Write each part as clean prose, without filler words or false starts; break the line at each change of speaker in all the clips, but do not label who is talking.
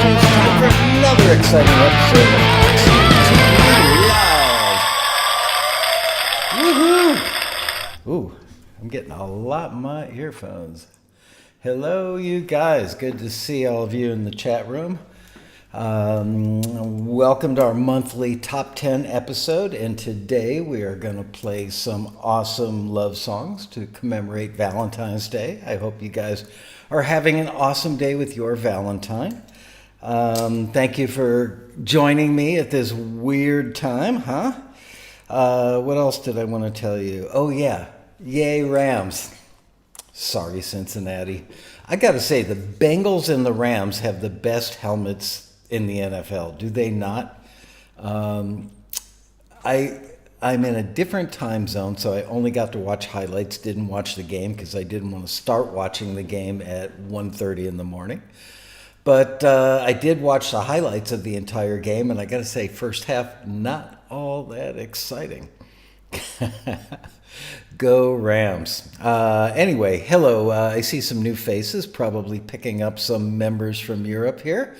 it's time for another exciting episode of Live. Woohoo! Ooh, I'm getting a lot in my earphones. Hello, you guys. Good to see all of you in the chat room. Welcome to our monthly Top 10 episode, and today we are going to play some awesome love songs to commemorate Valentine's Day. I hope you guys are having an awesome day with your Valentine. Thank you for joining me at this weird time, huh? What else did I want to tell you? Oh yeah, yay Rams. Sorry, Cincinnati. I got to say, the Bengals and the Rams have the best helmets in the NFL. Do they not? I'm in a different time zone, so I only got to watch highlights, didn't watch the game because I didn't want to start watching the game at 1:30 in the morning. But I did watch the highlights of the entire game, and I got to say, first half, not all that exciting. Go Rams. Anyway, hello. I see some new faces, probably picking up some members from Europe here.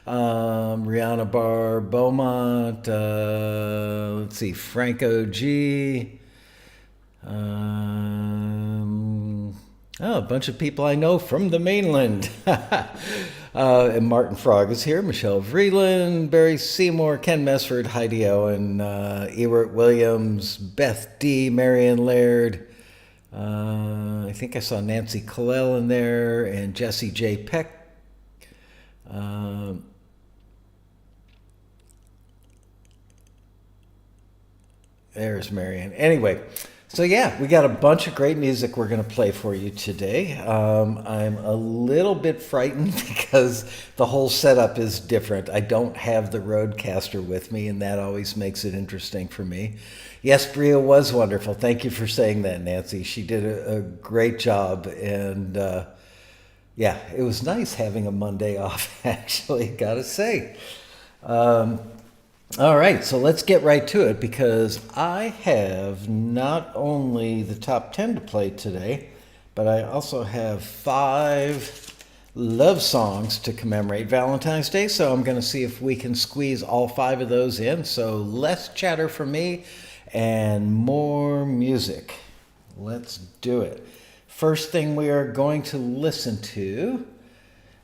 Rihanna Barr, Beaumont, let's see, Franco G. A bunch of people I know from the mainland. And Martin Frog is here, Michelle Vreeland, Barry Seymour, Ken Mesford, Heidi Owen, Ewart Williams, Beth D, Marion Laird. I think I saw Nancy Collell in there, and Jesse J. Peck. There's Marion. Anyway, so yeah, we got a bunch of great music we're going to play for you today. I'm a little bit frightened because the whole setup is different. I don't have the Rodecaster with me, and that always makes it interesting for me. Yes, Bria was wonderful. Thank you for saying that, Nancy. She did a great job, and yeah, it was nice having a Monday off, actually, gotta say. All right, so let's get right to it because I have not only the top 10 to play today, but I also have 5 love songs to commemorate Valentine's Day. So I'm going to see if we can squeeze all 5 of those in. So less chatter from me and more music. Let's do it. First thing we are going to listen to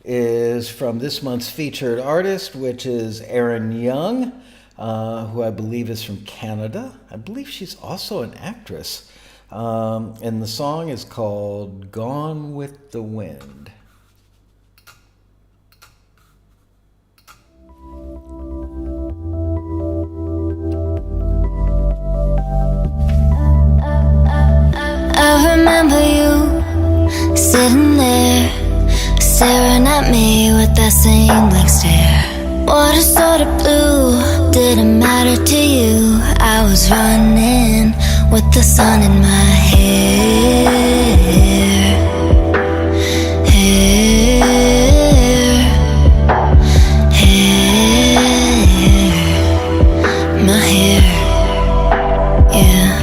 is from this month's featured artist, which is Erin Young, who I believe is from Canada. I believe she's also an actress. And the song is called Gone with the Wind.
I remember you sitting there, staring at me with that same blank stare. Water sort of blue, didn't matter to you. I was running with the sun in my hair. My hair, yeah.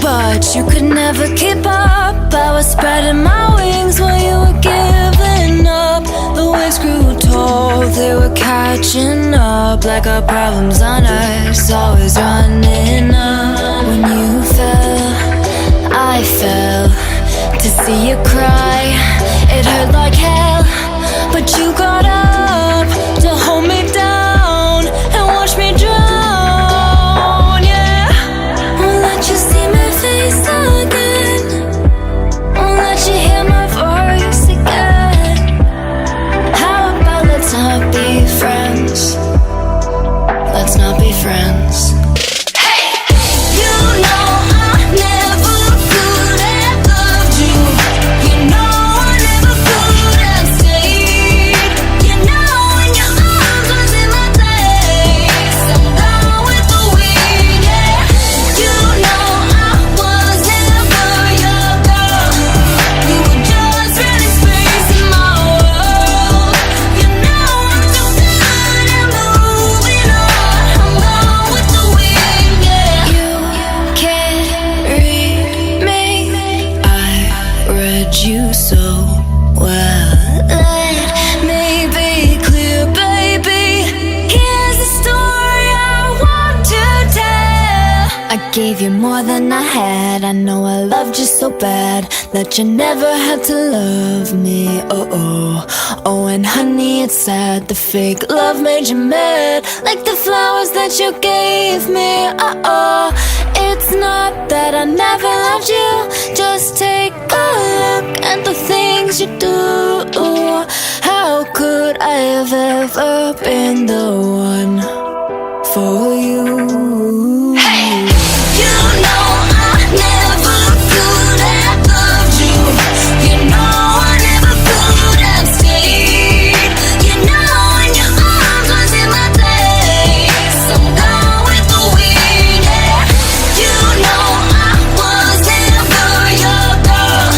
But you could never keep up. I was spreading my wings while you were giving up. The waves grew tall, they were catching up. Like our problems on us, always running up. When you fell, I fell to see you cry. It hurt like hell, but you got up to hold me down and watch me drown, yeah. Won't let you see my face again, won't let you hear my voice again. How about let's not be friends? Let's not be friends. Never could have loved you. You know I never could Gave you more than I had. I know I loved you so bad that you never had to love me. Oh, and honey, it's sad. The fake love made you mad, like the flowers that you gave me. It's not that I never loved you. Just take a look at the things you do. How could I have ever been the one for you? Hey, you know I never could have loved you. You know I never could have stayed. You know in your arms was in my place. I'm gone with the wind, yeah. You know I was never your girl.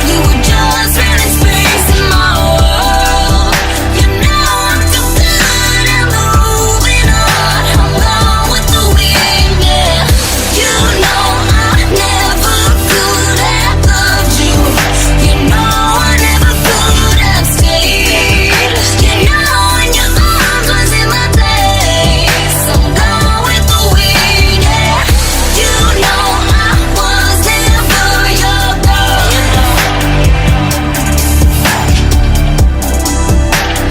You were just running space in my world. You know I'm too good and moving on. I'm gone with the wind, yeah. You know I never could have loved you. You know I never could have stayed. You know in your arms was in my place. I'm gone with the wind, yeah. You know I was never your girl.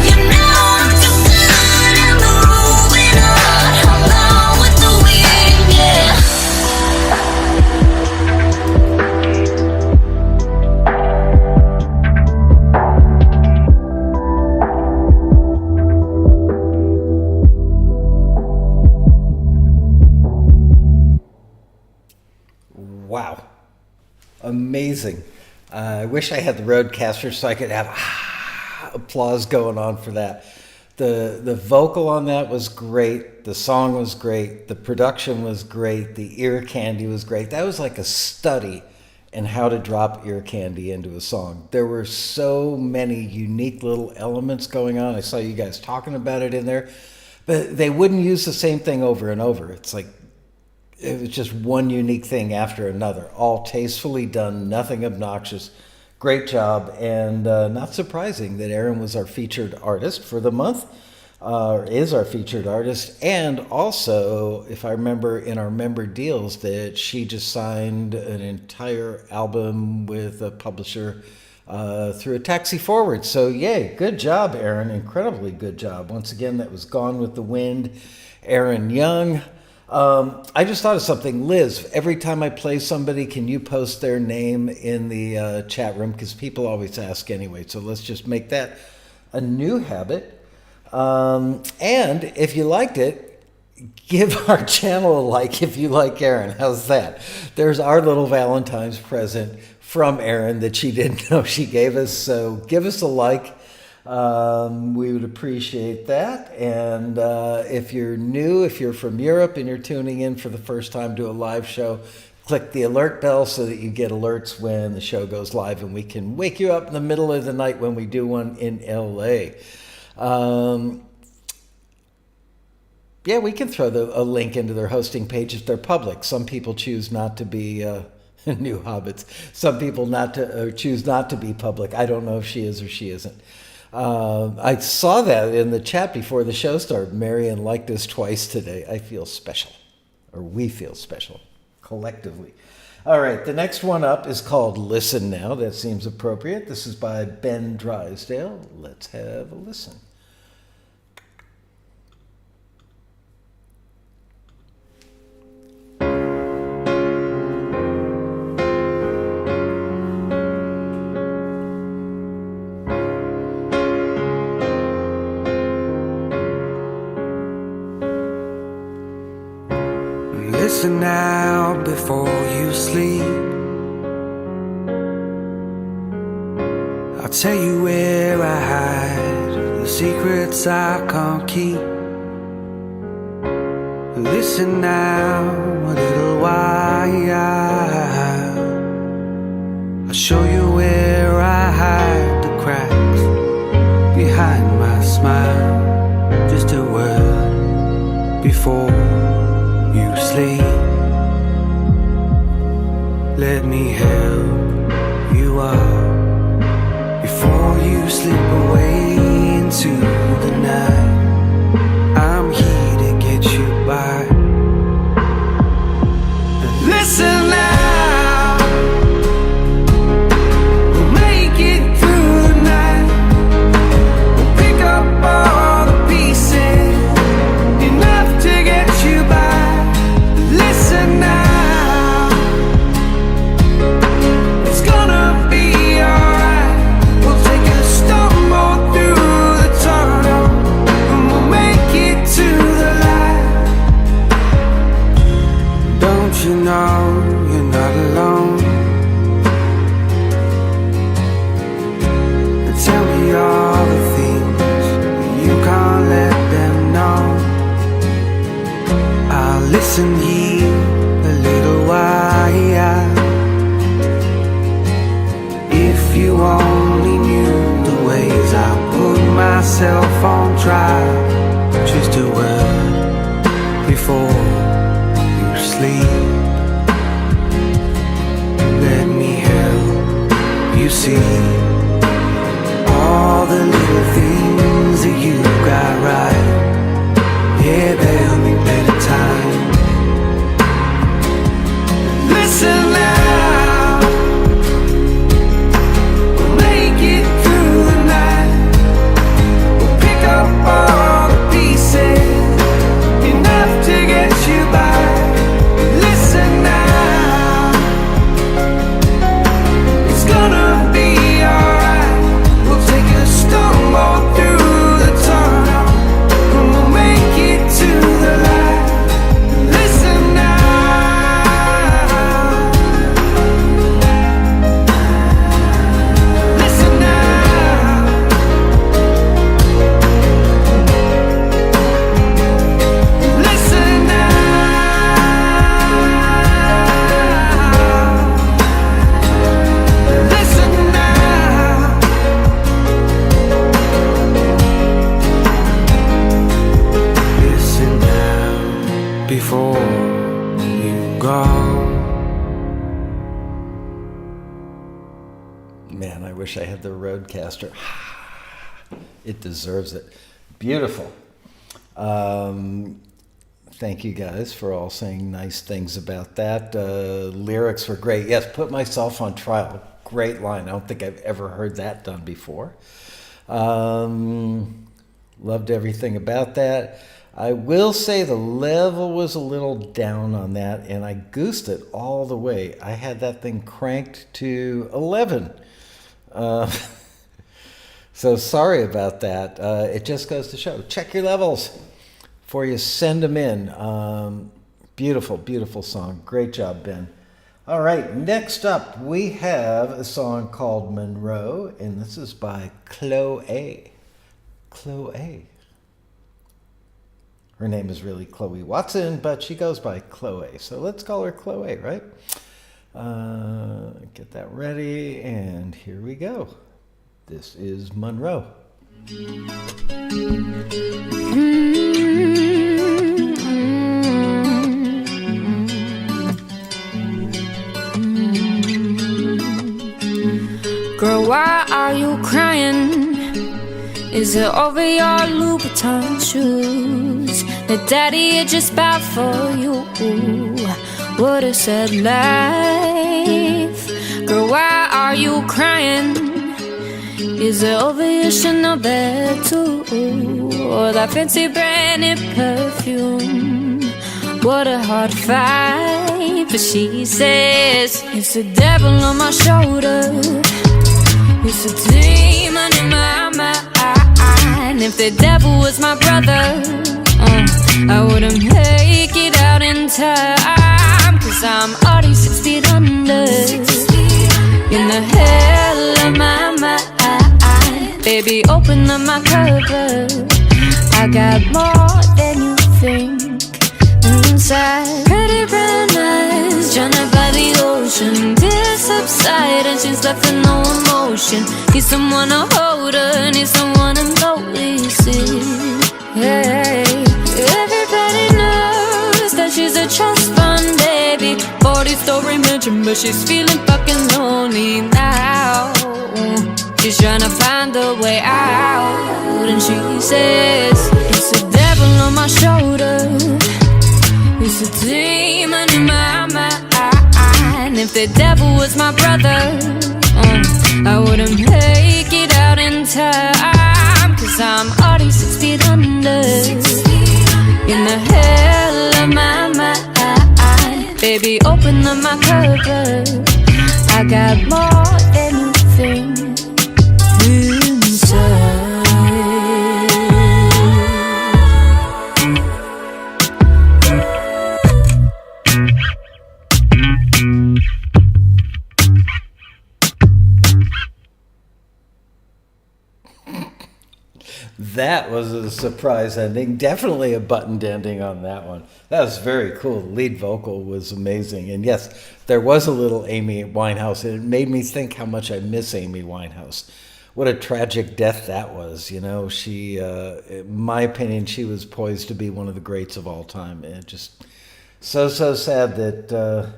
You know I'm too good and moving on. I'm gone with the wind, yeah.
Wow. Amazing. I wish I had the roadcaster so I could have applause going on for that. The vocal on that was great. The song was great. The production was great. The ear candy was great. That was like a study in how to drop ear candy into a song. There were so many unique little elements going on. I saw you guys talking about it in there, but they wouldn't use the same thing over and over. It's like it was just one unique thing after another, all tastefully done, nothing obnoxious. Great job, and not surprising that Erin was our featured artist for the month, is our featured artist, and also, if I remember in our member deals, that she just signed an entire album with a publisher through a taxi forward. So yay, good job, Erin, incredibly good job. Once again, that was Gone with the Wind, Erin Young. I just thought of something. Liz, every time I play somebody, can you post their name in the chat room? Because people always ask anyway. So let's just make that a new habit. And if you liked it, give our channel a like if you like Erin. How's that? There's our little Valentine's present from Erin that she didn't know she gave us. So give us a like. We would appreciate that. And if you're new, if you're from Europe and you're tuning in for the first time to a live show, click the alert bell so that you get alerts when the show goes live, and we can wake you up in the middle of the night when we do one in LA. Yeah, we can throw a link into their hosting page if they're public. Some people choose not to be new hobbits. Some people choose not to be public. I don't know if she is or she isn't. I saw that in the chat before the show started. Marion liked us twice today. I feel special, or we feel special, collectively. All right, the next one up is called Listen Now. That seems appropriate. This is by Ben Drysdale. Let's have a listen.
Listen now before you sleep. I'll tell you where I hide the secrets I can't keep. Listen now a little while. I'll show you where I hide the cracks behind my smile. Just a word before you sleep. Let me help you up before you slip away into the night. I'm here to get you by. know you're not alone. Tell me all the things you can't let them know. I'll listen here a little while. If you only knew the ways I put myself on trial, just a word before you sleep. Let me help you see all the little things that you got right. Yeah, there'll be better time. Listen now, we'll make it through the night. We'll pick up all the pieces, enough to get you by. Listen now, it's gonna be alright. We'll take a stumble through the tunnel, and we'll make it to the light. Listen now, listen now, listen now, listen now. Listen now, before you go.
Man, I wish I had the Roadcaster. It deserves it. Beautiful. Thank you guys for all saying nice things about that. Lyrics were great. Yes, put myself on trial. Great line. I don't think I've ever heard that done before. Loved everything about that. I will say the level was a little down on that, and I goosed it all the way. I had that thing cranked to 11. So sorry about that. It just goes to show. Check your levels before you send them in. Beautiful, beautiful song. Great job, Ben. All right, next up we have a song called Monroe, and this is by Chloe. Chloe. Her name is really Chloe Watson, but she goes by Chloe. So let's call her Chloe, right? Get that ready, and here we go. This is Monroe.
Girl, why are you crying? Is it over your Louboutin shoes that daddy had just bought for you? What a sad life. Girl, why are you crying? Is it over your Chanel bag too? Or that fancy branded perfume? What a hard fight. But she says it's the devil on my shoulder, it's a demon in my mind. If the devil was my brother, I wouldn't make it out in time. Cause I'm already 6 feet under, in the hell of my mind. Baby, open up my cover, I got more than you think inside. Pretty brown eyes, drowned by the ocean. This subside and she's left with no emotion. Need someone to hold her, need someone to notice it. Hey, everybody knows that she's a trust fund baby. 40-story mansion, but she's feeling fucking lonely now. She's trying to find a way out, and she says it's the devil on my shoulder, it's a demon in my mind. If the devil was my brother, I wouldn't make it out in time. Cause I'm already 6 feet under, in the hell of my mind. Baby, open up my cover, I got more than you think inside.
That was a surprise ending. Definitely a buttoned ending on that one. That was very cool. The lead vocal was amazing. And yes, there was a little Amy Winehouse, and it made me think how much I miss Amy Winehouse. What a tragic death that was. You know, she, in my opinion, she was poised to be one of the greats of all time. And just so sad that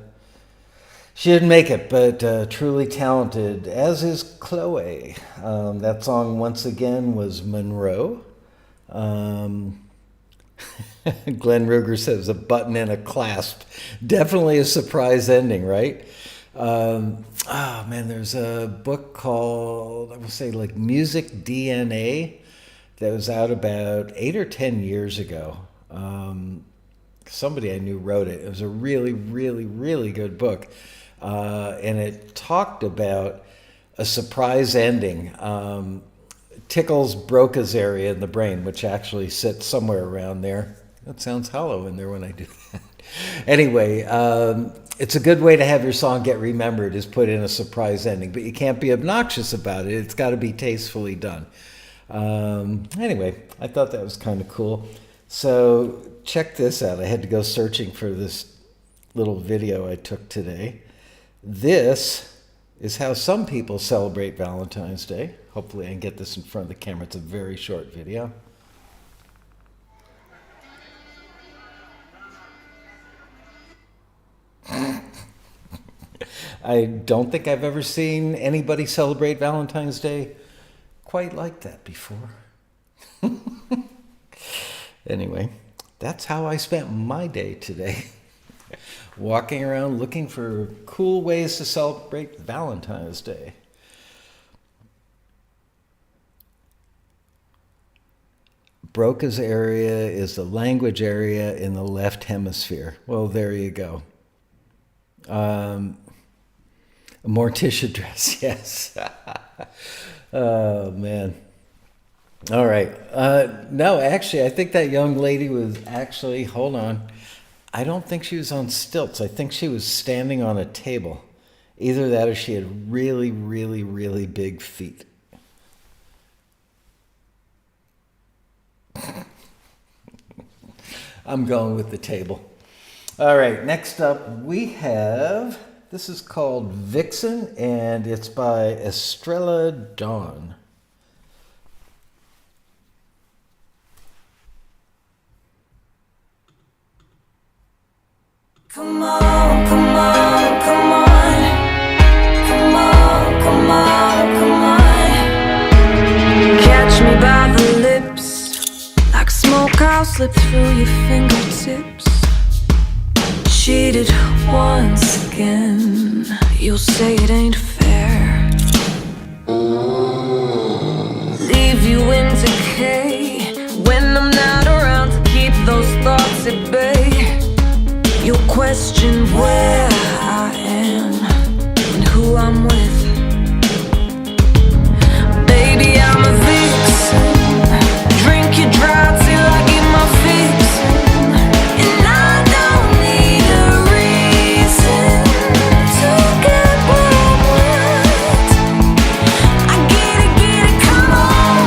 she didn't make it, but truly talented, as is Chloe. That song, once again, was Monroe. Glenn Ruger says a button and a clasp. Definitely a surprise ending, right? There's a book called, I would say, like Music DNA that was out about 8 or 10 years ago. Somebody I knew wrote it. It was a really, really, really good book. And it talked about a surprise ending. Tickles Broca's area in the brain, which actually sits somewhere around there. That sounds hollow in there when I do that. Anyway, it's a good way to have your song get remembered, is put in a surprise ending, but you can't be obnoxious about it. It's got to be tastefully done. Anyway, I thought that was kind of cool. So check this out. I had to go searching for this little video I took today. This is how some people celebrate Valentine's Day. Hopefully I can get this in front of the camera. It's a very short video. I don't think I've ever seen anybody celebrate Valentine's Day quite like that before. Anyway, that's how I spent my day today. Walking around looking for cool ways to celebrate Valentine's Day. Broca's area is the language area in the left hemisphere. Well, there you go. A Morticia dress, yes. Oh, man. All right. No, actually, I think that young lady was actually, hold on. I don't think she was on stilts. I think she was standing on a table. Either that or she had really, really, really big feet. I'm going with the table. All right, next up we have, this is called Vixen, and it's by Estrella Dawn.
Come on, come on, come on. Come on, come on, come on. Catch me by the lips, like smoke I'll slip through your fingertips. Cheated once again, you'll say it ain't fair. Leave you in decay when I'm not around to keep those thoughts at bay. You'll question where I am and who I'm with. Baby, I'm a vixen. Drink you dry till I get my fix. And I don't need a reason to get what I want. I get it, come on.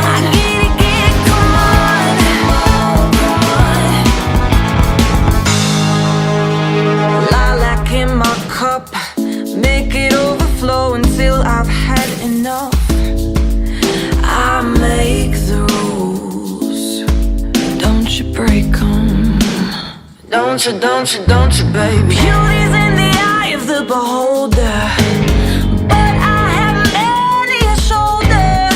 I get it, come on. Lilac in my cup, make it overflow until I've had enough. I make the rules, don't you break them. Don't you, baby. Beauty's in the eye of the beholder, but I have many a shoulder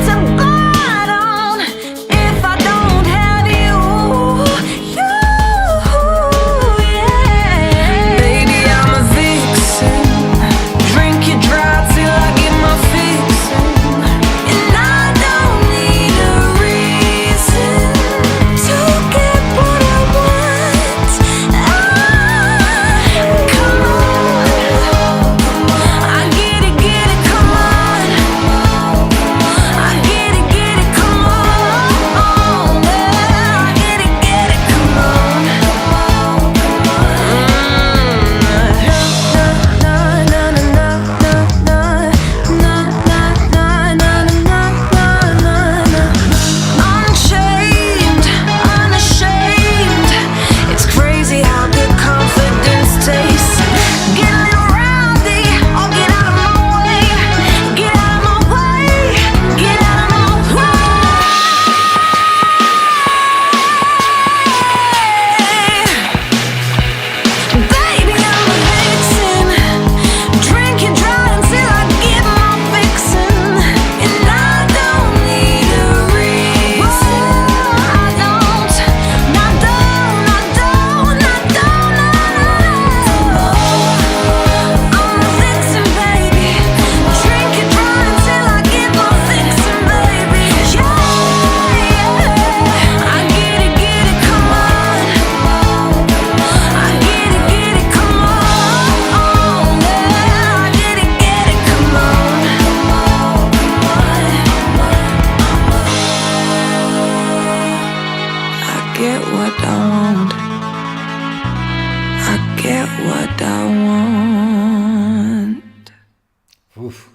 to glide on if I don't have you, yeah. Baby, I'm a vixen. Drink you dry till I get my fix. And I don't need a reason to get what I want. Come on. I want.
Oof.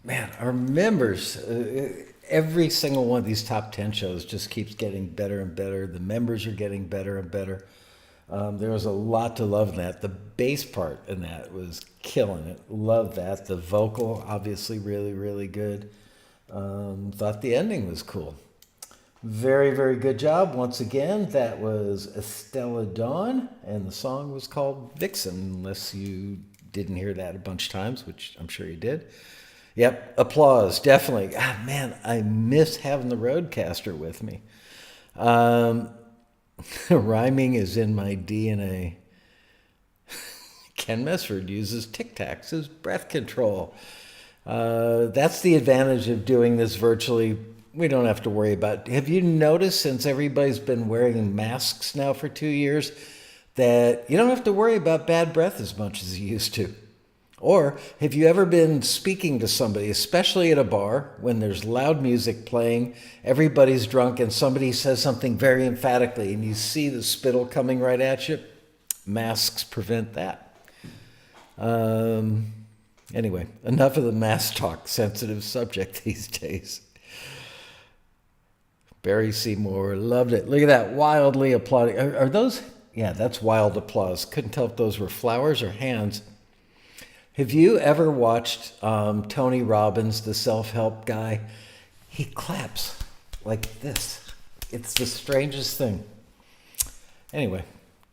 Man, our members, every single one of these top 10 shows just keeps getting better and better. The members are getting better and better. There was a lot to love in that. The bass part in that was killing it. Love that. The vocal, obviously, really, really good. Thought the ending was cool. Very, very good job. Once again, that was Estella Dawn, and the song was called Vixen, unless you didn't hear that a bunch of times, which I'm sure you did. Yep, applause, definitely. Ah, man, I miss having the Roadcaster with me. Rhyming is in my DNA. Ken Messford uses Tic Tacs as breath control. That's the advantage of doing this virtually. We don't have to worry about it. Have you noticed, since everybody's been wearing masks now for 2 years, that you don't have to worry about bad breath as much as you used to? Or have you ever been speaking to somebody, especially at a bar, when there's loud music playing, everybody's drunk, and somebody says something very emphatically, and you see the spittle coming right at you? Masks prevent that. Anyway, enough of the mask talk, sensitive subject these days. Barry Seymour, loved it. Look at that, wildly applauding. Are those? Yeah, that's wild applause. Couldn't tell if those were flowers or hands. Have you ever watched Tony Robbins, the self-help guy? He claps like this. It's the strangest thing. Anyway,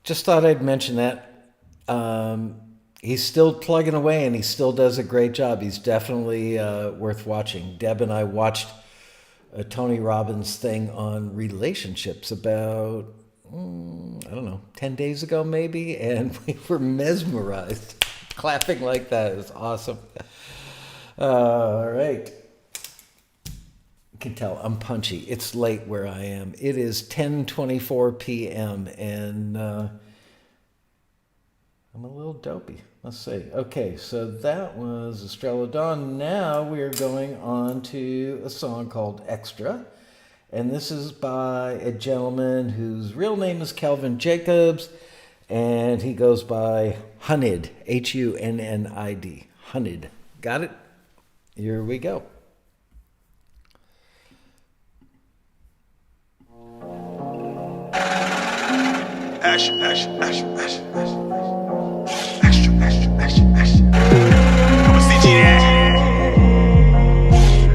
just thought I'd mention that. He's still plugging away, and he still does a great job. He's definitely worth watching. Deb and I watched a Tony Robbins thing on relationships about, 10 days ago maybe, and we were mesmerized. Clapping like that is awesome. All right. You can tell I'm punchy. It's late where I am. It is 10:24 p.m. and I'm a little dopey. Let's see. Okay, so that was Estrella Dawn. Now we're going on to a song called Extra. And this is by a gentleman whose real name is Calvin Jacobs. And he goes by Hunnid, Hunnid. Hunnid. Got it? Here we go.
Extra, extra, extra, extra, extra, extra, extra, extra. Come on, CG that.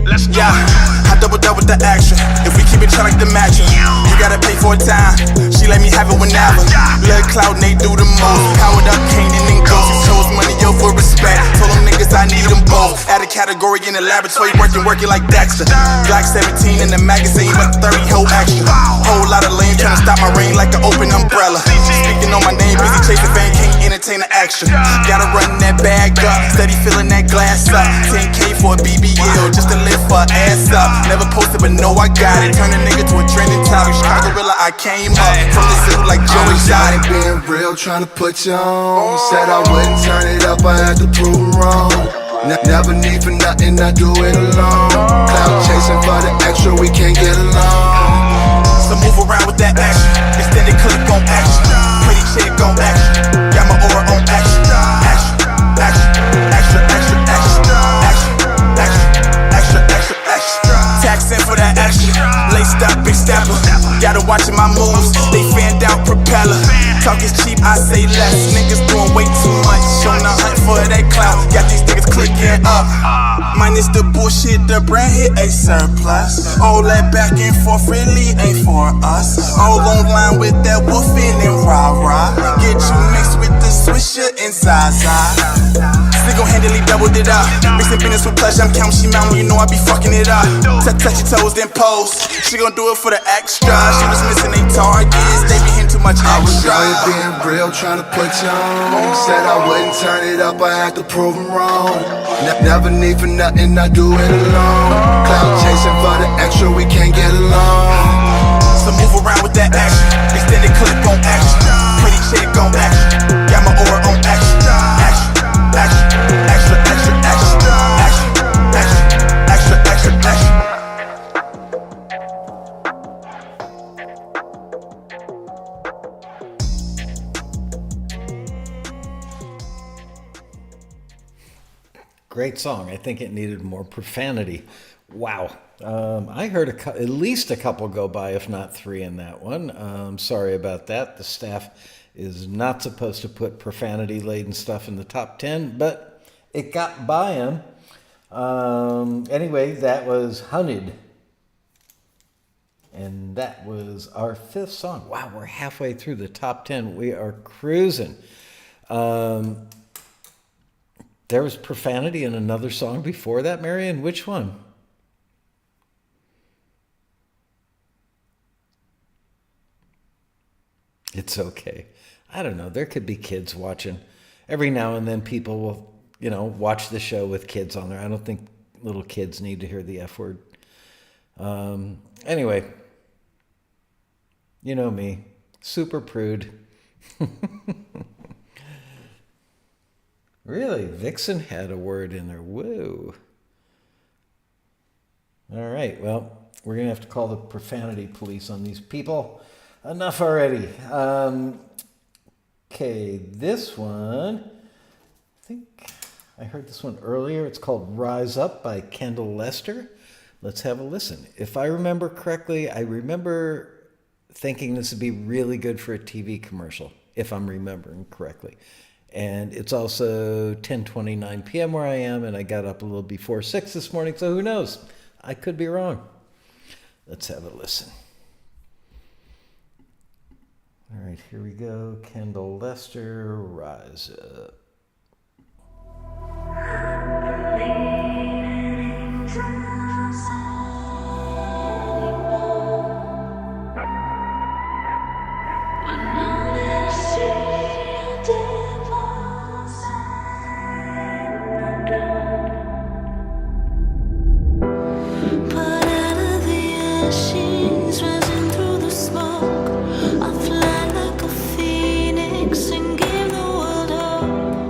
Let's go. I double with the extra. If we keep it try like the mattress, you gotta pay for a time. She let me have it whenever. Blood cloud, they do the most. Powered up, Canaan and Ghost. Chose money over respect. Told them niggas I need them both. Add a category in the laboratory, working like Dexter. Glock 17 in the magazine, but 30 whole extra. Whole lot of lame trying to stop my rain like an open umbrella. Speaking on my name, busy chasing fame, can't entertain an extra. Gotta run that bag up, steady filling that glass up. 10K for a BBL, just to lift her ass up. Never posted, but know I got it. Turn a nigga to a trending topic. Chicago gorilla, I came up from the zoo like Joe Exotic.
Being real, trying to put you on. Said I wouldn't turn it up, I had to prove 'em wrong. Never need for nothing, I do it alone. Cloud chasing for the extra, we can't get along.
So move around with that extra. Extended clip on extra. Pretty chick on extra. Got my aura on extra. Extra, extra, extra, extra, extra, extra, extra, extra, extra, extra. Taxing for that extra. Laced up, big stepper. Gotta watch my moves. They fanned out propeller. Talk is cheap, I say less. Niggas doing way too much. On the hunt for that clout. Got these niggas clicking up. Minus the bullshit, the brand hit a surplus. All that back and forth really ain't for us. All online with that woofing and rah-rah. Get you mixed with the swisher and Zaza. Single-handedly doubled it up. Mixing business with pleasure, I'm counting she mountain. You know I be fucking it up. Touch your toes, then pose. She gon' do it for the extra. She was missing they targets. They be hitting too much
I was
extra.
out here being real, trying to put you on. Said I wouldn't turn it up, I had to prove 'em wrong. Never need for nothing, I do it alone. Cloud chasing for the extra, we can't get along.
So move around with that extra. Extended clip on extra. Pretty chick on extra. Got my aura on extra. Extra, extra, extra, extra, extra, extra, extra, extra, extra, extra.
Great song. I think it needed more profanity. Wow. I heard at least a couple go by, if not three in that one. Sorry about that. The staff is not supposed to put profanity-laden stuff in the top 10, but it got by him. Anyway, that was Hunted. And that was our fifth song. Wow, we're halfway through the top 10. We are cruising. There was profanity in another song before that, Marion. Which one? It's okay. I don't know. There could be kids watching. Every now and then people will, watch the show with kids on there. I don't think little kids need to hear the F word. Anyway, you know me, super prude. Really, Vixen had a word in there. Whoa. All right, well, we're going to have to call the profanity police on these people. Enough already. Okay, this one, I think I heard this one earlier. It's called Rise Up by Kendall Lester. Let's have a listen. If I remember correctly, I remember thinking this would be really good for a TV commercial, if I'm remembering correctly. And it's also 10:29 p.m. where I am, and I got up a little before 6 this morning, so who knows? I could be wrong. Let's have a listen. All right, here we go. Kendall Lester, Rise Up.
Sing give the world hope.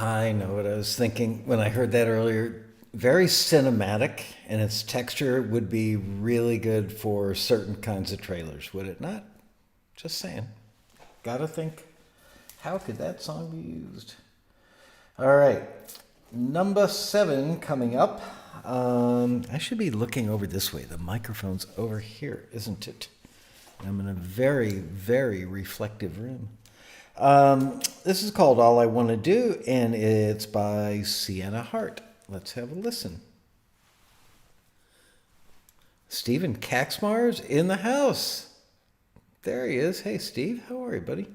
I know what I was thinking when I heard that earlier. Very cinematic, and its texture would be really good for certain kinds of trailers, would it not? Just saying. Gotta think, how could that song be used? All right, number 7 coming up. I should be looking over this way. The microphone's over here, isn't it? I'm in a very, very reflective room. This is called All I Want to Do, and it's by Sienna Hart. Let's have a listen. Stephen Kaxmar's in the house. There he is. Hey, Steve. How are you, buddy?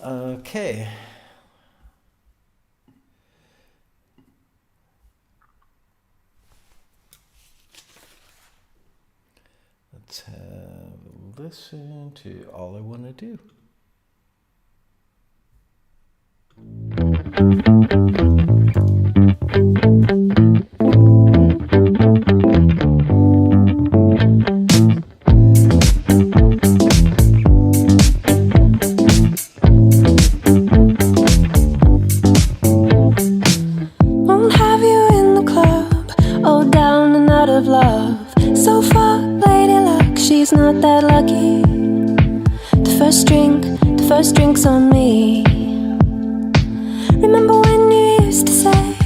Okay. Let's have a listen to All I Want to Do.
Won't have you in the club, oh down and out of love. So far, lady luck, she's not that lucky. The first drink's on me. Remember when you used to say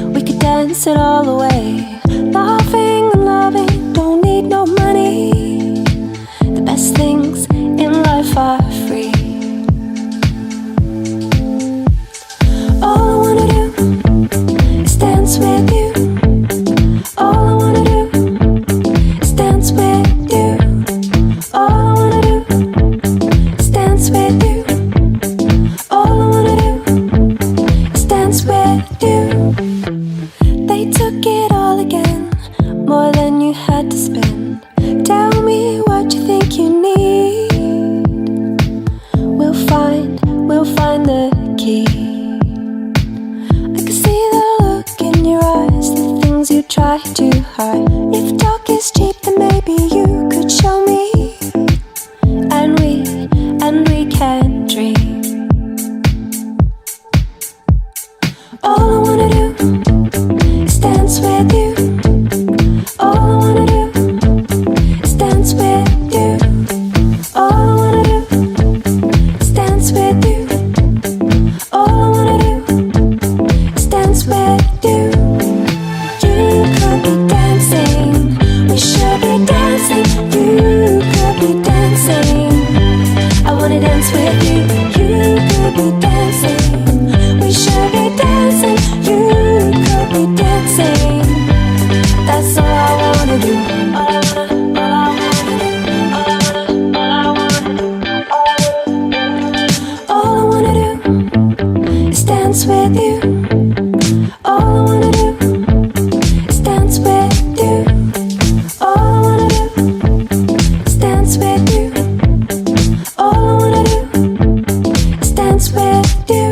we could dance it all away? Laughing and loving, don't need no money. The best things in life are free. All I wanna do is dance with you. All I wanna do is dance with you. All I wanna do is dance with you. All I wanna do is dance with you. They took it all again, more than you had to spend. Tell me what you think you need. We'll find the key. I can see the look in your eyes, the things you try to hide. If talk is cheap, then maybe you could show me. And we can dream. All I wanna do is dance with you. All I wanna do is dance with you. All I wanna do is dance with you. All I wanna do is dance with you. You could be dancing, we should be dancing. You could be dancing, I wanna dance with you. You could be dancing, we should be dancing. You could be dancing, that's all I wanna do. All I wanna do, all I wanna do is dance with you. All I wanna do is dance with you. All I wanna do is dance with you. All I wanna do is dance with you.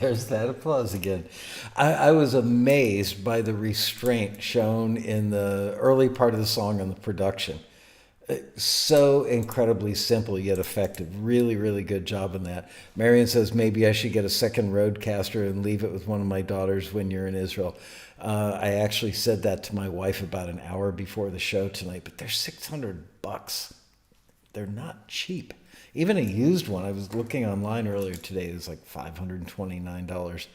There's that applause again. I was amazed by the restraint shown in the early part of the song and the production. So incredibly simple yet effective. Really, really good job in that. Marion says maybe I should get a second roadcaster and leave it with one of my daughters when you're in Israel. I actually said that to my wife about an hour before the show tonight, but they're $600. They're not cheap. Even a used one, I was looking online earlier today, it was like $529. I was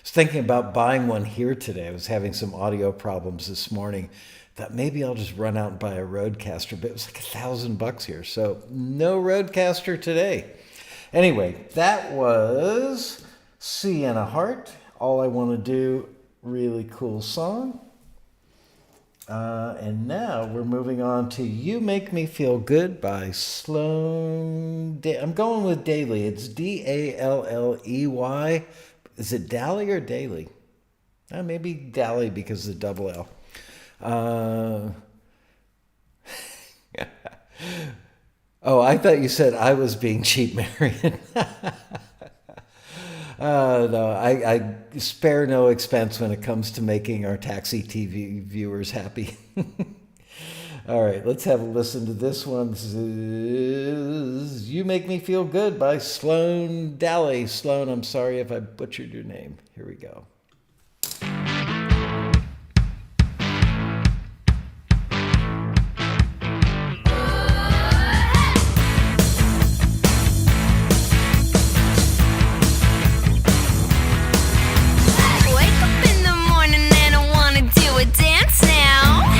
thinking about buying one here today. I was having some audio problems this morning. Thought maybe I'll just run out and buy a roadcaster, but it was like $1,000 here. So no roadcaster today. Anyway, that was Sienna Hart. All I Want to Do, really cool song. And now we're moving on to You Make Me Feel Good by Sloan. I'm going with Daly. It's Dalley. Is it Dally or Daly? Maybe Dally because of the double L. Oh, I thought you said I was being cheap, Marion. No, I spare no expense when it comes to making our Taxi TV viewers happy. All right, let's have a listen to this one. This is You Make Me Feel Good by Sloan Daly. Sloan, I'm sorry if I butchered your name. Here we go.
Wake up in the morning and I wanna do a dance now.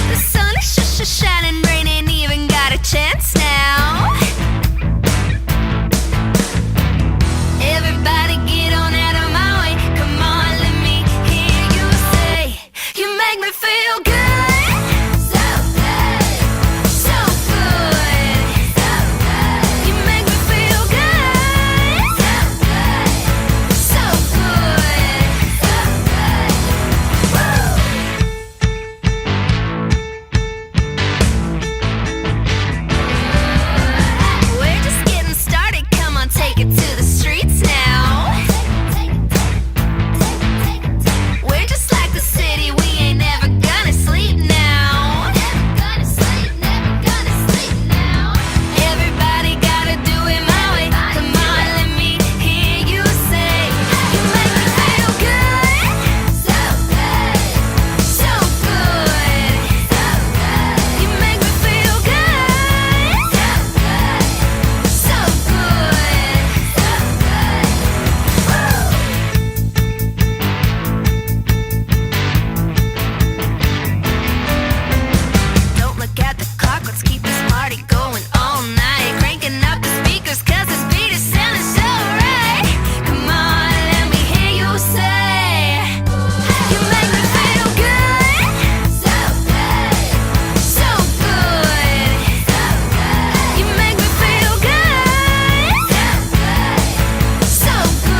The sun is shining, rain ain't even got a chance now. Everybody get on out of my way. Come on, let me hear you say, you make me feel good. So good, so good, so good. You make me feel good. So good, so good, so good. We're just getting started. Come on, take it to the streets now. We're just like the city. We ain't never gonna sleep now. Never gonna sleep, never gonna sleep now. Everybody gotta do it my way. Come on, let me hear you say, you make me feel good. So good, so good, so good. You make me feel good. So good, so good, so good. Don't look at the clock, let's keep this party going all night. Cranking up the speakers cause this beat is sounding so right. Come on, let me hear you say, you make me feel good. So good, so good, so good. You make me feel good. So good, so good, so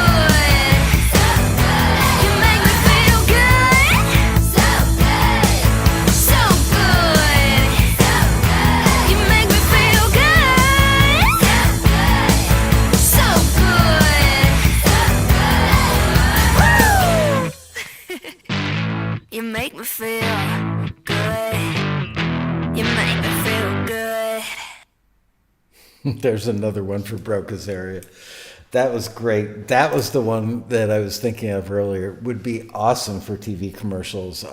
good. You make me feel good. So good, so good, so good. You make me feel good. So good, so good, so good. You make me feel good. You make me feel good.
There's another one for Broca's area. That was great. That was the one that I was thinking of earlier. Would be awesome for TV commercials.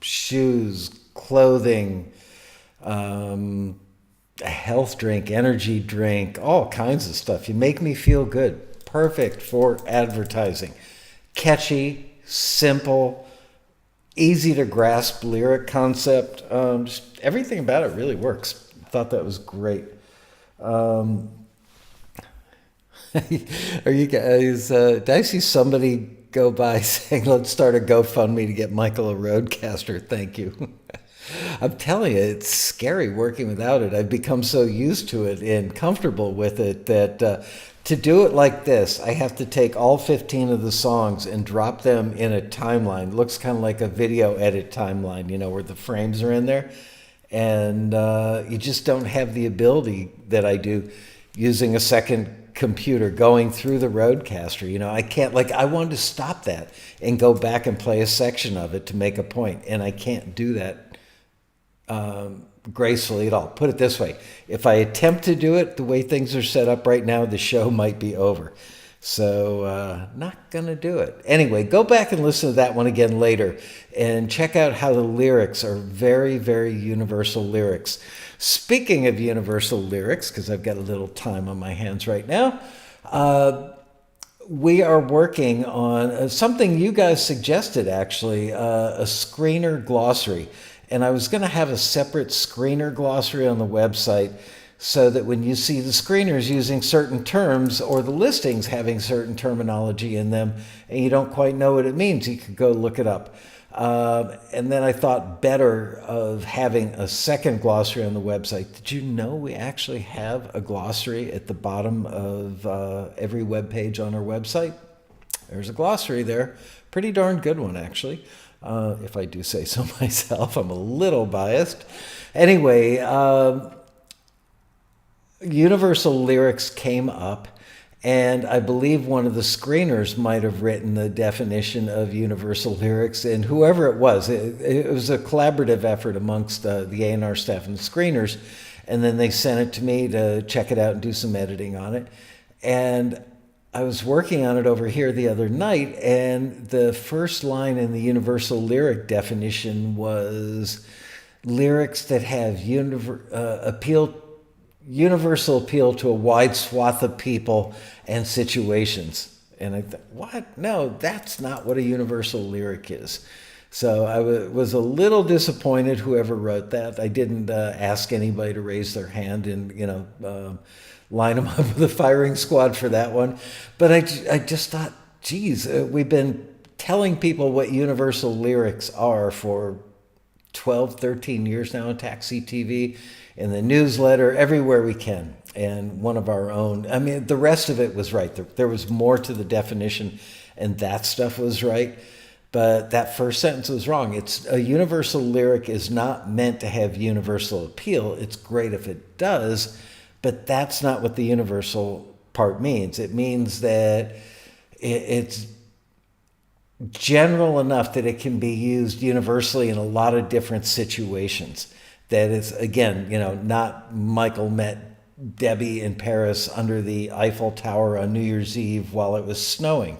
Shoes, clothing, a health drink, energy drink, all kinds of stuff. You make me feel good. Perfect for advertising. Catchy, simple, easy to grasp lyric concept. Just everything about it really works. Thought that was great. Are you guys, did I see somebody go by saying, let's start a GoFundMe to get Michael a Roadcaster? Thank you. I'm telling you, it's scary working without it. I've become so used to it and comfortable with it that to do it like this, I have to take all 15 of the songs and drop them in a timeline. It looks kind of like a video edit timeline, you know, where the frames are in there. And you just don't have the ability that I do using a second computer going through the Roadcaster. You know, I can't, like, I wanted to stop that and go back and play a section of it to make a point, and I can't do that gracefully at all. Put it this way, if I attempt to do it the way things are set up right now, the show might be over. So not gonna do it. Anyway, go back and listen to that one again later and check out how the lyrics are very, very universal lyrics. Speaking of universal lyrics, because I've got a little time on my hands right now, we are working on something you guys suggested, actually, a screener glossary. And I was going to have a separate screener glossary on the website so that when you see the screeners using certain terms or the listings having certain terminology in them and you don't quite know what it means, you could go look it up. And then I thought better of having a second glossary on the website. Did you know we actually have a glossary at the bottom of every web page on our website? There's a glossary there. Pretty darn good one, actually. If I do say so myself. I'm a little biased. Anyway, universal lyrics came up, And I believe one of the screeners might have written the definition of universal lyrics, and whoever it was a collaborative effort amongst the A&R staff and the screeners. And then they sent it to me to check it out and do some editing on it. And I was working on it over here the other night, and the first line in the universal lyric definition was lyrics that have universal appeal to a wide swath of people and situations. And I thought, what? No, that's not what a universal lyric is. So I was a little disappointed, whoever wrote that. I didn't ask anybody to raise their hand and, line them up with a firing squad for that one. But I just thought, geez, we've been telling people what universal lyrics are for 12, 13 years now on Taxi TV, in the newsletter, everywhere we can. And one of our own, I mean, the rest of it was right. There was more to the definition, and that stuff was right. But that first sentence was wrong. It's a universal lyric is not meant to have universal appeal. It's great if it does, but that's not what the universal part means. It means that it's general enough that it can be used universally in a lot of different situations. That is, again, not Michael met Debbie in Paris under the Eiffel Tower on New Year's Eve while it was snowing.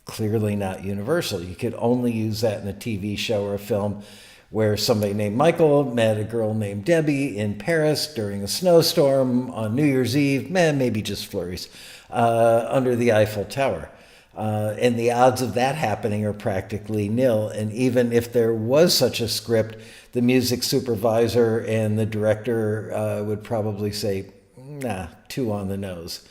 Clearly not universal. You could only use that in a TV show or a film where somebody named Michael met a girl named Debbie in Paris during a snowstorm on New Year's Eve, maybe just flurries, under the Eiffel Tower. And the odds of that happening are practically nil. And even if there was such a script, the music supervisor and the director would probably say, nah, too on the nose.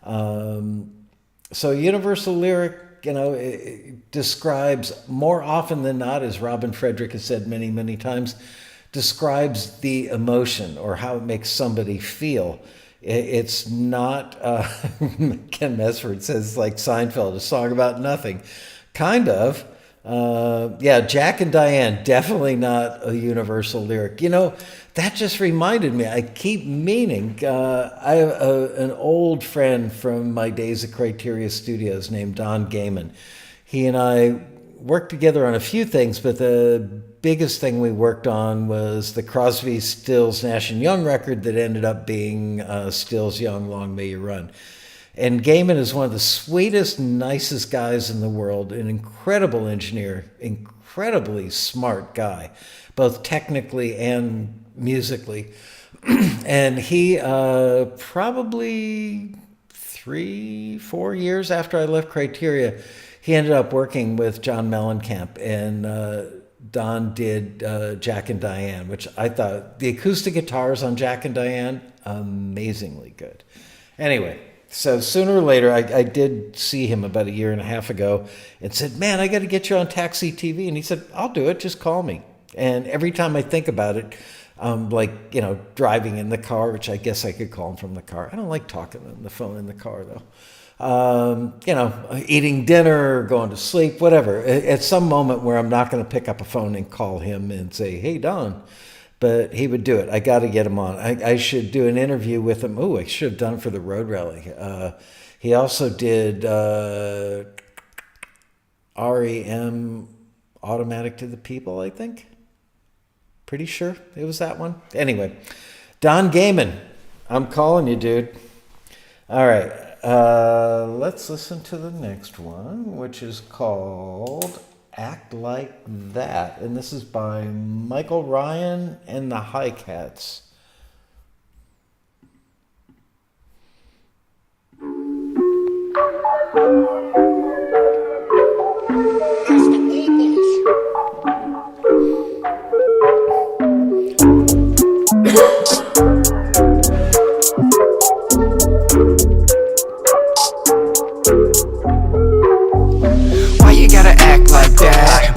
So universal lyric, it describes more often than not, as Robin Frederick has said many, many times, describes the emotion or how it makes somebody feel. It's not, Ken Mesford says, like Seinfeld, a song about nothing. Kind of. Jack and Diane, definitely not a universal lyric. That just reminded me, I keep meaning, I have an old friend from my days at Criteria Studios named Don Gaiman. He and I worked together on a few things, but the biggest thing we worked on was the Crosby, Stills, Nash & Young record that ended up being Stills Young, Long May You Run. And Gaiman is one of the sweetest, nicest guys in the world, an incredible engineer, incredibly smart guy, both technically and musically. And he probably 3-4 years after I left Criteria, he ended up working with John Mellencamp, and Don did Jack and Diane, which I thought the acoustic guitars on Jack and Diane, amazingly good. Anyway, so sooner or later, I did see him about 1.5 years ago and said, man, I got to get you on Taxi TV. And he said, I'll do it. Just call me. And every time I think about it, driving in the car, which I guess I could call him from the car. I don't like talking on the phone in the car, though. Eating dinner, going to sleep, whatever. At some moment where I'm not going to pick up a phone and call him and say, hey, Don. But he would do it. I got to get him on. I should do an interview with him. Oh, I should have done it for the Road Rally. He also did REM, Automatic to the People, I think. Pretty sure it was that one. Anyway, Don Gaiman, I'm calling you, dude. All right, let's listen to the next one, which is called Act Like That. And this is by Michael Ryan and the Hi Cats.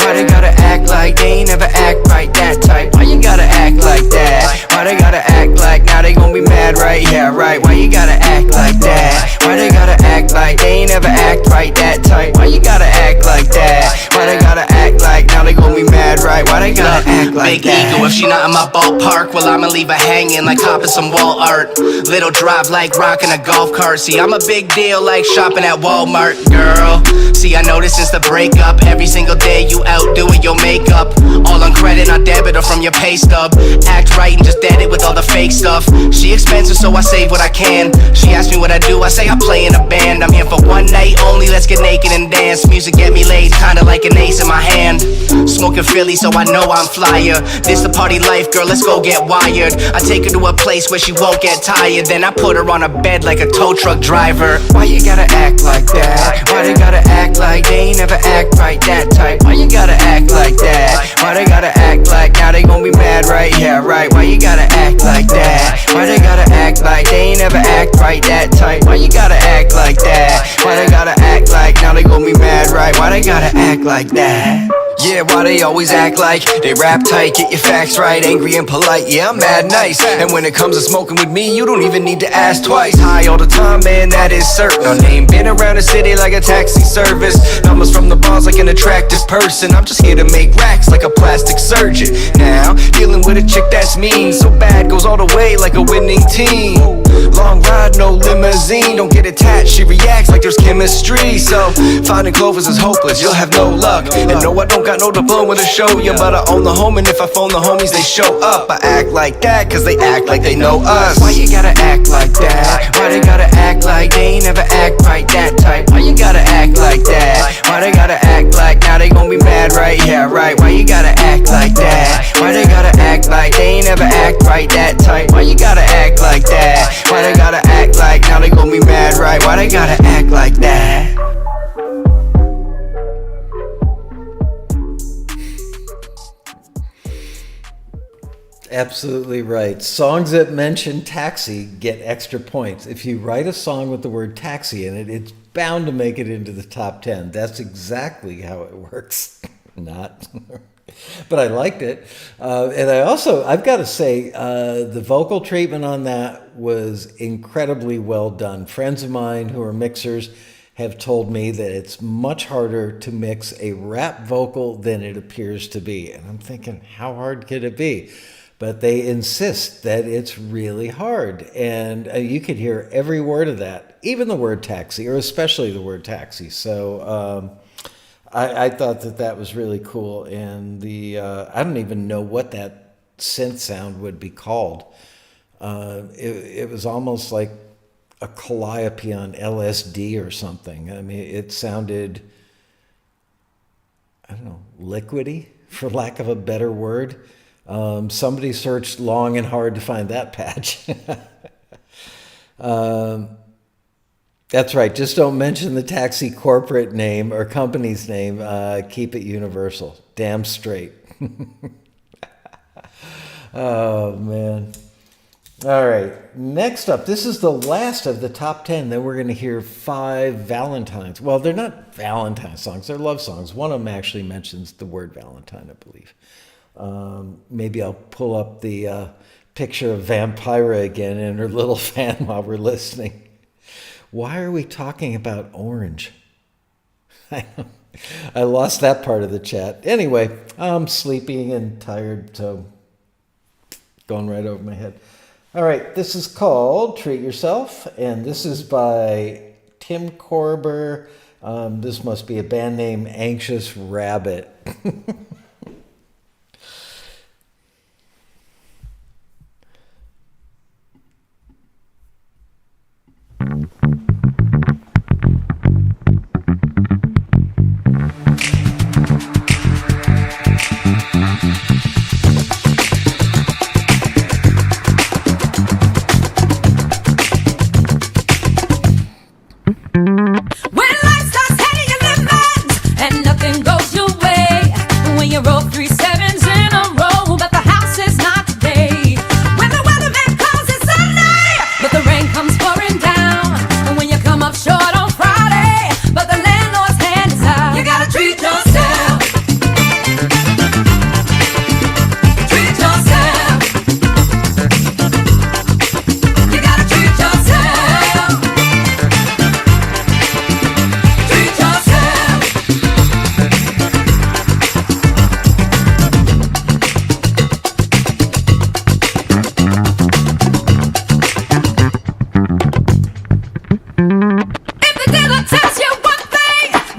Why they gotta act like they ain't never act right, that type? Why you gotta act like that? Why they gotta act like now they gon' be mad, right? Yeah, right. Why you gotta act like that? Why they gotta act like they ain't never act right, that type? Why you gotta act like that? Why they gotta act like now they gon' be mad, right? Why they gotta act like that. Big ego, if she not in my ballpark, well I'ma leave her hanging like copping some wall art. Little drive like rocking a golf cart. See, I'm a big deal like shopping at Walmart, girl. See, I noticed since the breakup, every single day you out doing your makeup. All on credit, not debit or from your pay stub. Act right and just dead it with all the fake stuff. She expensive, so I save what I can. She asked me what I do, I say I play in a band. I'm here for one night only, let's get naked and dance. Music get me laid, kinda like an ace in my hand. Smoking Philly, so I know I'm flyer. This the party life, girl, let's go get wired. I take her to a place where she won't get tired. Then I put her on a bed like a tow truck driver.
Why you gotta act like that? Why they gotta act like they ain't never act right, that type? Why you gotta act like that? Why they gotta act like now they gon' be mad, right? Yeah, right. Why you gotta act like that? Why they gotta act like they ain't never act right, that type? Why you gotta act like that? Why they gotta act like now they gon' be mad, right? Why they gotta act like that? Yeah, why they always act like they rap tight, get your facts right, angry and polite, yeah, I'm mad nice. And when it comes to smoking with me, you don't even need to ask twice. High all the time, man, that is certain. Our name been around the city like a taxi service. Numbers from the bars like an attractive person. I'm just here to make racks like a plastic surgeon. Now, dealing with a chick that's mean, so bad goes all the way like a winning team. Long ride, no limousine, don't get attached, she reacts like there's chemistry. So, finding Clovers is hopeless, you'll have no luck. And no, I don't got no diploma to show you, but I own the home, and if I phone the homies, they show up. I act like that, cause they act like they know us. Why you gotta act like that? Why they gotta act like they ain't never act right, that type? Why you gotta act like that? Why they gotta act like now they gon' be mad, right? Yeah, right. Why you gotta act like that? Why they gotta act like they ain't never act right, that type? Why you gotta act like that? Why they gotta act like now they gon' be mad, right? Why they gotta act like that?
Absolutely right. Songs that mention taxi get extra points. If you write a song with the word taxi in it, it's bound to make it into the top 10. That's exactly how it works. Not. But I liked it. And I've got to say, the vocal treatment on that was incredibly well done. Friends of mine who are mixers have told me that it's much harder to mix a rap vocal than it appears to be. And I'm thinking, how hard could it be? But they insist that it's really hard. And you could hear every word of that, even the word taxi, or especially the word taxi. So I thought that was really cool. And I don't even know what that synth sound would be called. It was almost like a calliope on LSD or something. I mean, it sounded, I don't know, liquidy, for lack of a better word. Somebody searched long and hard to find that patch. That's right. Just don't mention the taxi corporate name or company's name. Keep it universal. Damn straight. Oh, man. All right. Next up, this is the last of the top 10. Then we're going to hear 5 Valentines. Well, they're not Valentine songs. They're love songs. One of them actually mentions the word Valentine, I believe. Maybe I'll pull up the picture of Vampira again and her little fan while we're listening. Why are we talking about orange? I lost that part of the chat. Anyway, I'm sleepy and tired, so going right over my head. All right, this is called Treat Yourself, and this is by Tim Korber. This must be a band name, Anxious Rabbit.
When life starts hitting your limits and nothing goes your way, when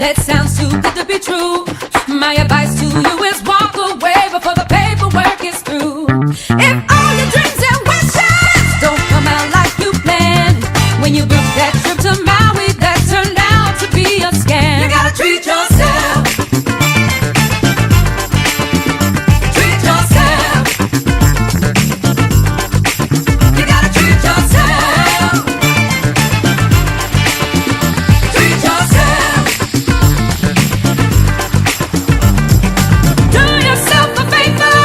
It sounds too good to be true. My advice to you is walk away before the paperwork is through. If all your dreams and wishes don't come out like you planned, when you book that trip to Maui that turned out to be a scam, you gotta treat yourself. Treat yourself. You gotta treat yourself. Treat yourself. Do yourself a favor,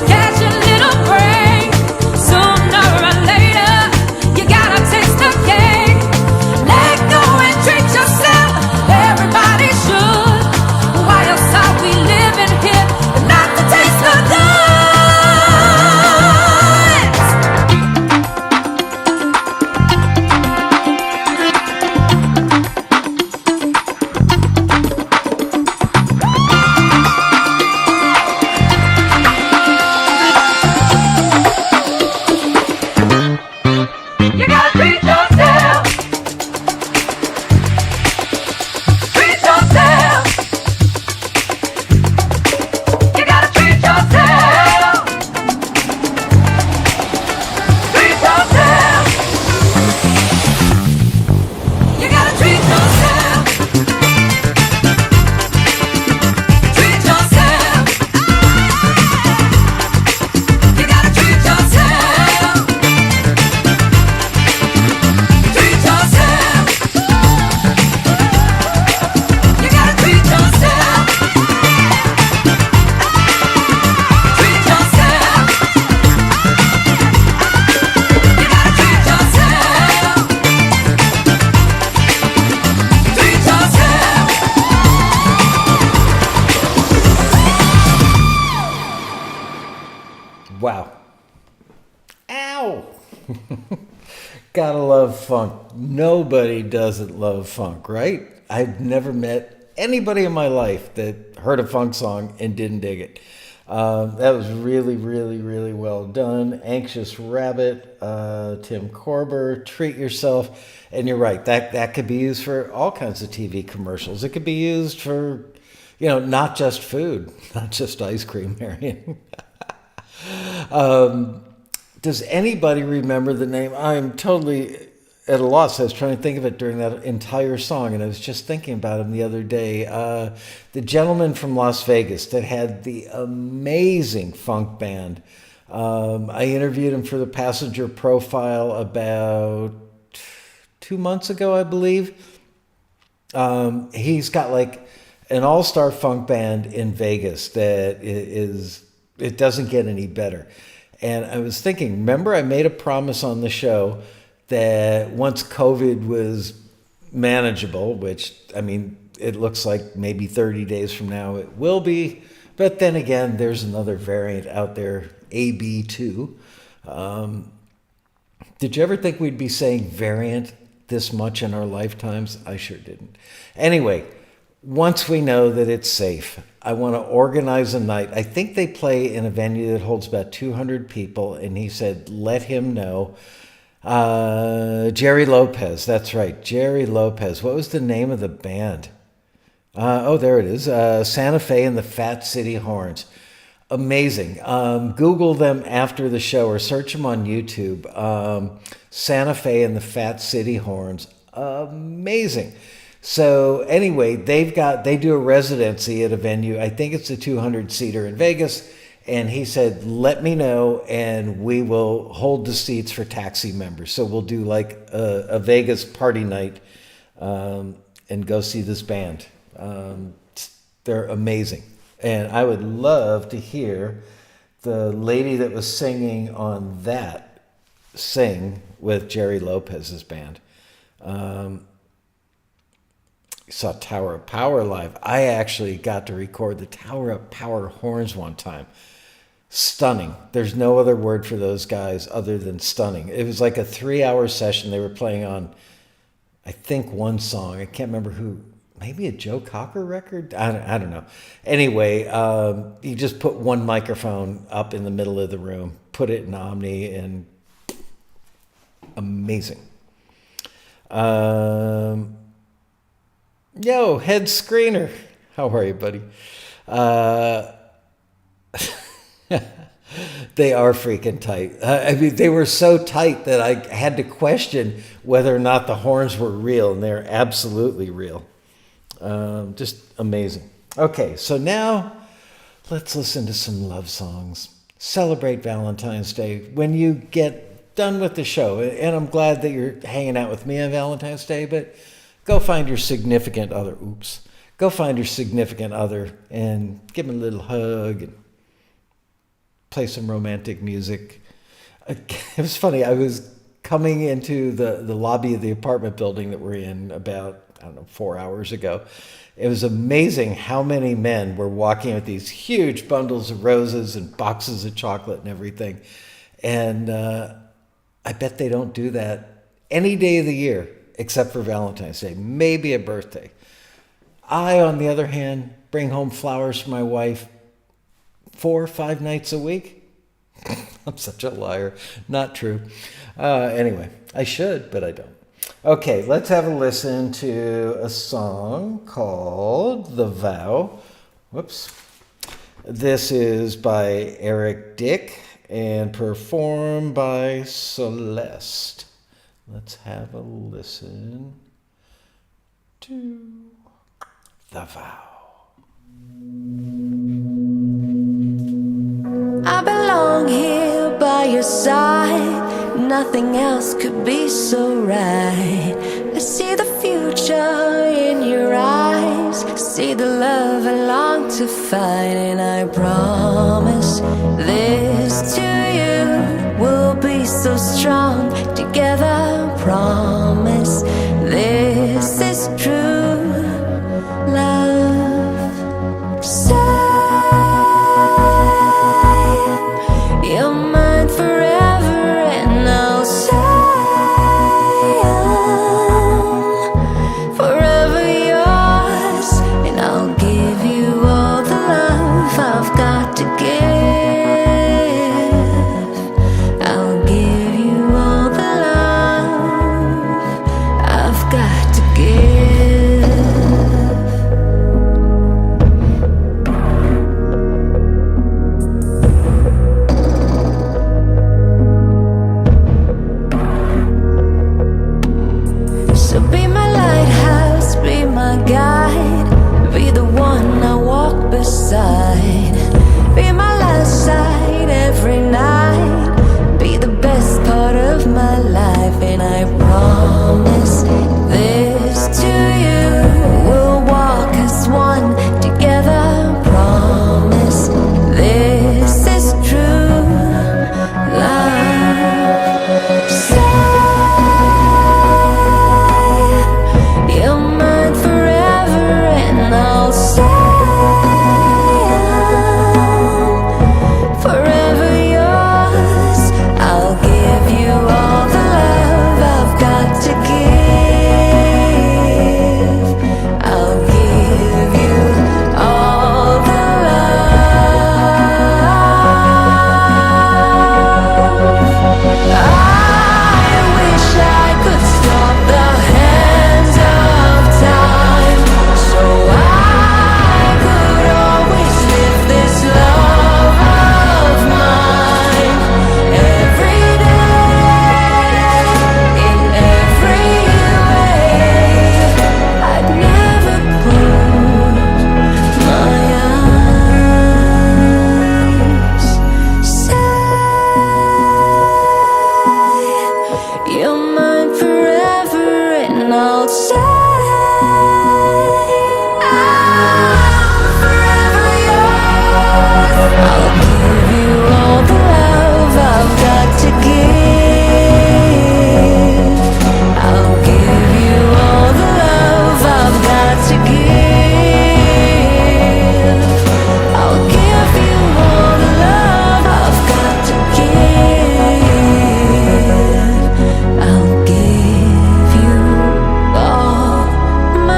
catch a little break. Sooner or later, you gotta taste the cake. Let go and treat yourself. Everybody should. Why else are we living here if not to taste the goods? You gotta treat yourself. Treat yourself. You gotta treat yourself. Treat yourself. You gotta treat yourself. Treat yourself. You gotta treat yourself. Treat yourself. You gotta treat yourself. Treat yourself. You gotta treat yourself. Treat yourself.
Wow. Ow! Gotta love funk. Nobody doesn't love funk, right? I've never met anybody in my life that heard a funk song and didn't dig it. That was really, really, really well done. Anxious Rabbit, Tim Korber, Treat Yourself. And you're right, that could be used for all kinds of TV commercials. It could be used for, not just food, not just ice cream, Marion. Does anybody remember the name? I'm totally at a loss. I was trying to think of it during that entire song, and I was just thinking about him the other day. The gentleman from Las Vegas that had the amazing funk band. I interviewed him for the Passenger Profile about 2 months ago, I believe. He's got like an all-star funk band in Vegas that it doesn't get any better. And I was thinking, remember I made a promise on the show that once COVID was manageable, which, it looks like maybe 30 days from now it will be. But then again, there's another variant out there, AB2. Did you ever think we'd be saying variant this much in our lifetimes? I sure didn't. Anyway, once we know that it's safe, I want to organize a night. I think they play in a venue that holds about 200 people. And he said, let him know. Jerry Lopez. That's right. Jerry Lopez. What was the name of the band? There it is. Santa Fe and the Fat City Horns. Amazing. Google them after the show or search them on YouTube. Santa Fe and the Fat City Horns. Amazing. So anyway, they do a residency at a venue. I think it's a 200-seater in Vegas. And he said, let me know and we will hold the seats for taxi members. So we'll do like a Vegas party night and go see this band. They're amazing. And I would love to hear the lady that was singing on that sing with Jerry Lopez's band. Saw Tower of Power live. I actually got to record the Tower of Power horns one time. Stunning. There's no other word for those guys other than stunning. It was like a 3-hour session. They were playing on, I think, one song. I can't remember who. Maybe a Joe Cocker record? I don't know. Anyway, you just put one microphone up in the middle of the room, put it in Omni, and amazing. Yo, head screener. How are you, buddy? They are freaking tight. I mean, they were so tight that I had to question whether or not the horns were real, and they're absolutely real. Just amazing. Okay, so now let's listen to some love songs. Celebrate Valentine's Day when you get done with the show. And I'm glad that you're hanging out with me on Valentine's Day, but go find your significant other. Oops. Go find your significant other and give them a little hug and play some romantic music. It was funny. I was coming into the lobby of the apartment building that we're in about, 4 hours ago. It was amazing how many men were walking with these huge bundles of roses and boxes of chocolate and everything. And I bet they don't do that any day of the year except for Valentine's Day, maybe a birthday. I, on the other hand, bring home flowers for my wife 4 or 5 nights a week. I'm such a liar. Not true. Anyway, I should, but I don't. Okay, let's have a listen to a song called The Vow. Whoops. This is by Eric Dick and performed by Celeste. Let's have a listen to The Vow.
I belong here by your side. Nothing else could be so right. I see the future in your eyes. See the love I long to find. And I promise this to you. We'll be so strong together. Promise this is true. Love. Say you're mine forever, and I'll say I'm forever yours, and I'll give you all the love I've got to give. I'll give you all the love I've got to give. So be my lighthouse, be my guide, be the one I walk beside, be my last sight every night, be the best part of my life. And I promise this to you, we'll walk as one together. Promise this is true. Love. Say you're mine forever, and I'll say I'm forever yours. I'll give you all the love I've got to give. I'll give you all the love. I wish I could stop the hands of time, so I could always live this love of mine every day, in every way. I'd never close my eyes. Say you're mine forever, and I'll say I'm forever yours. I'll give you all the love I've got to give. I'll give you all the love I've got to give. I'll give you all the love I've got to give. I'll give you all my love.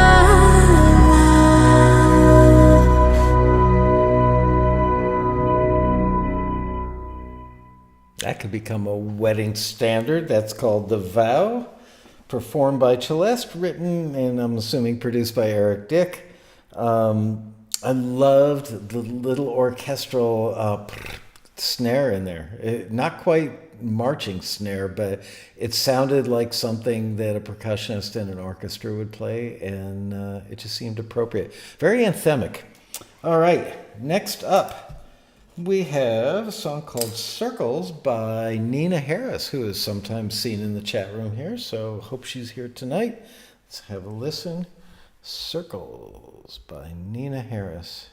That could become a wedding standard. That's called The Vow, performed by Celeste, written and I'm assuming produced by Eric Dick. I loved the little orchestral snare in there. Not quite marching snare, but it sounded like something that a percussionist in an orchestra would play, and it just seemed appropriate. Very anthemic. All right, next up, we have a song called Circles by Nina Harris, who is sometimes seen in the chat room here, so hope she's here tonight. Let's have a listen. Circles by Nina Harris.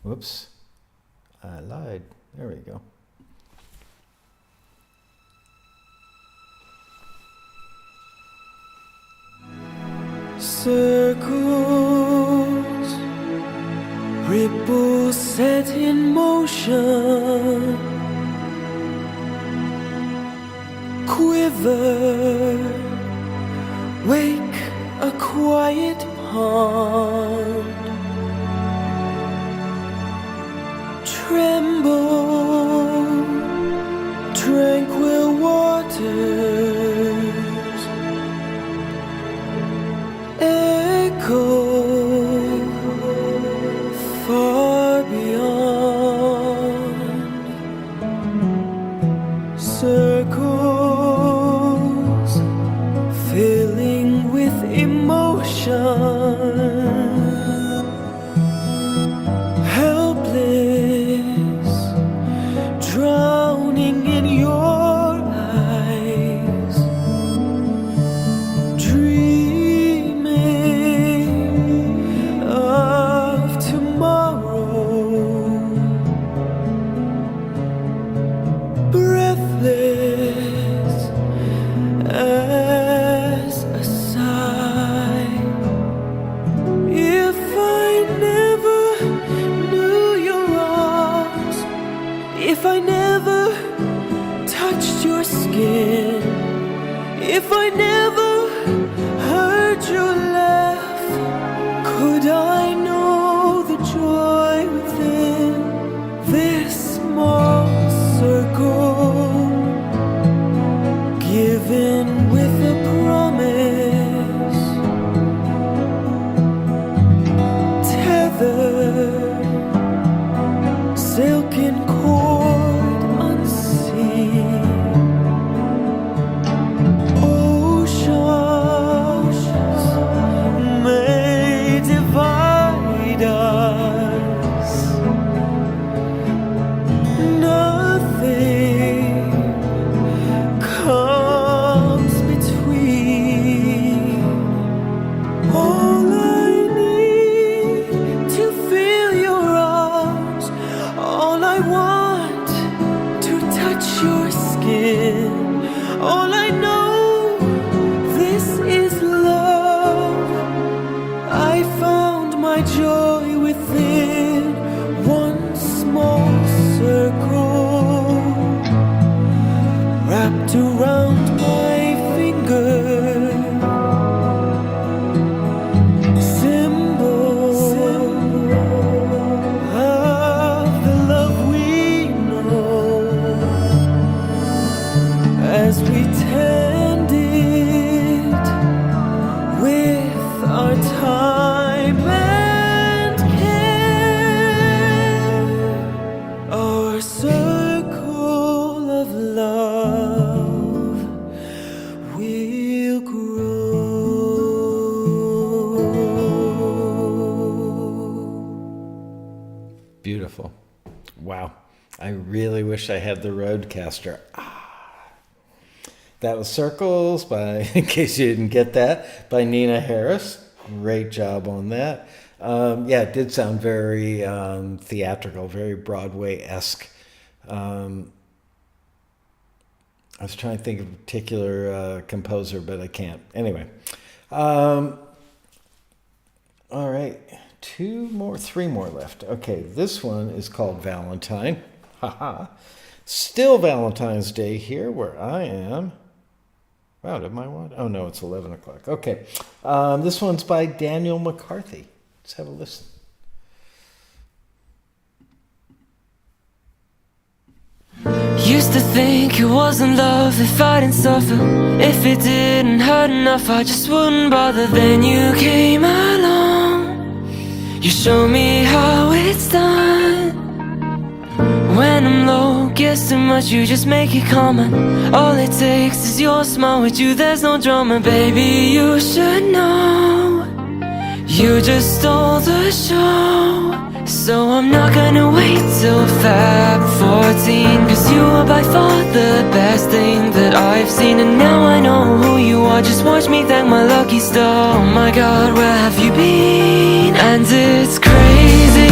Whoops, I lied. There we go.
Circles, ripples set in motion, quiver, wake a quiet pond, tremble, tranquil waters, echo far beyond, circles filling with emotion, helpless, drowning in your eyes, dreaming of tomorrow, breathless as a sigh. If I never knew your arms, if I never touched your skin, if I never heard your laugh, could I know the joy within this small circle, given with a promise, tethered, silken cord unseen, oceans may divide us, nothing comes between. All I need to feel your arms, all I want to touch your skin, all I know, this is love. I found my joy within one small circle, wrapped around my finger, symbol of the love we know, as we tend it with our time and care, our circle of love will grow.
Beautiful. Wow. I really wish I had the Roadcaster. That was Circles by, in case you didn't get that, by Nina Harris. Great job on that. Yeah, it did sound very theatrical, very Broadway-esque. I was trying to think of a particular composer, but I can't. Anyway. All right. Three more left. Okay, this one is called Valentine. Haha. Still Valentine's Day here where I am. Wow, did my watch? Oh no, it's 11 o'clock. Okay. This one's by Daniel McCarthy. Let's have a listen.
Used to think it wasn't love if I didn't suffer. If it didn't hurt enough, I just wouldn't bother. Then you came along, you showed me how it's done. When I'm low, gets too much, you just make it common. All it takes is your smile, with you there's no drama. Baby, you should know, you just stole the show. So I'm not gonna wait till Fab 14, cause you are by far the best thing that I've seen. And now I know who you are, just watch me thank my lucky star. Oh my God, where have you been? And it's crazy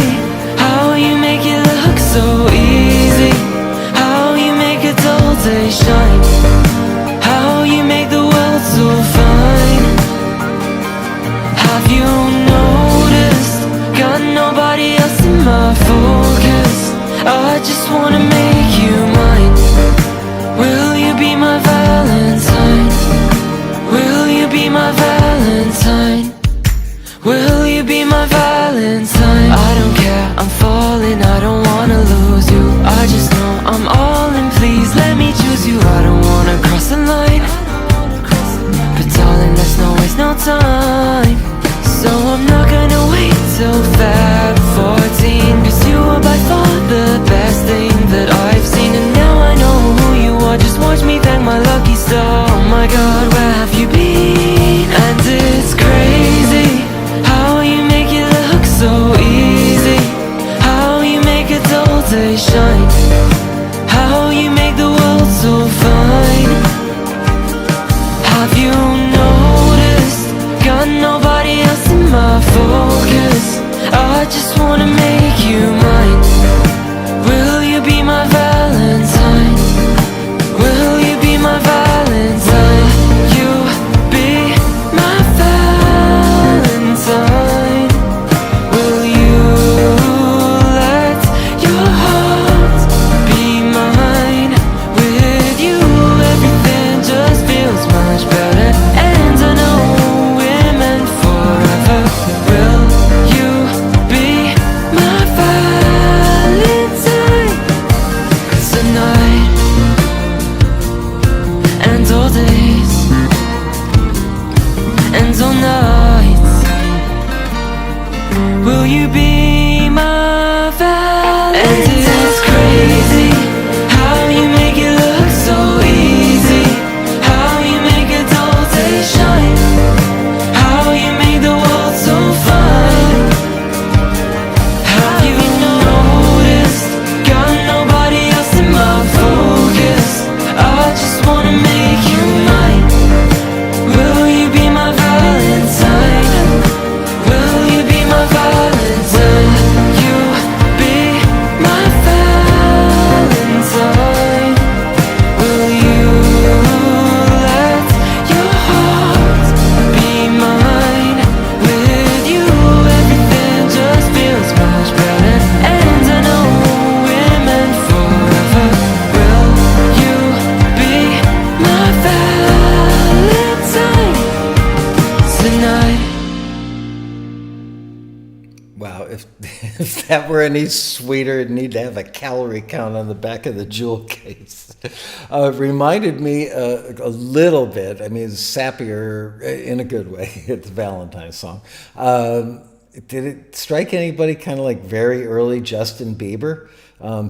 how you make it look so easy, how you make a dull day shine, how you make the world so fine. Have you noticed, got nobody else in my focus? I just wanna make you mine. Will you be my Valentine? Will you be my Valentine? Will you be my Valentine? I don't care, I'm falling, I don't wanna lose you. I just know I'm all in, please let me choose you. I don't wanna cross the line, but darling, let's not waste no time. So I'm not gonna wait till Fab 14, cause you are by far the best thing that I've seen. And now I know who you are, just watch me thank my lucky star. Oh my God, where have you been? And it's crazy how you make it look so easy, how you make a dull day shine, how you make the world so fine. Have you noticed, got nobody else in my focus? I just wanna make you mine. Will you be my Valentine? Will you be my Valentine? You be my Valentine. Will you let your heart be mine? With you everything just feels much better, and I know we're meant forever. Will you be my Valentine tonight and all days and all nights? Will you be my Valentine? And it's crazy how you make it look so easy, how you make a dull day shine, how you make the world so fine. Have you noticed, got nobody else in my focus? I just wanna make you mine. Will you be my Valentine? Will you be my Valentine? You be my Valentine. Will you let your heart be mine? With you everything just feels much better, and I know we're meant forever. Will you be my Valentine tonight?
Wow, if, if that were any sweeter, it'd need to have a calorie count on the back of the jewel case. It reminded me a little bit, I mean, it's sappier in a good way. It's a Valentine's song. Did it strike anybody kind of like very early Justin Bieber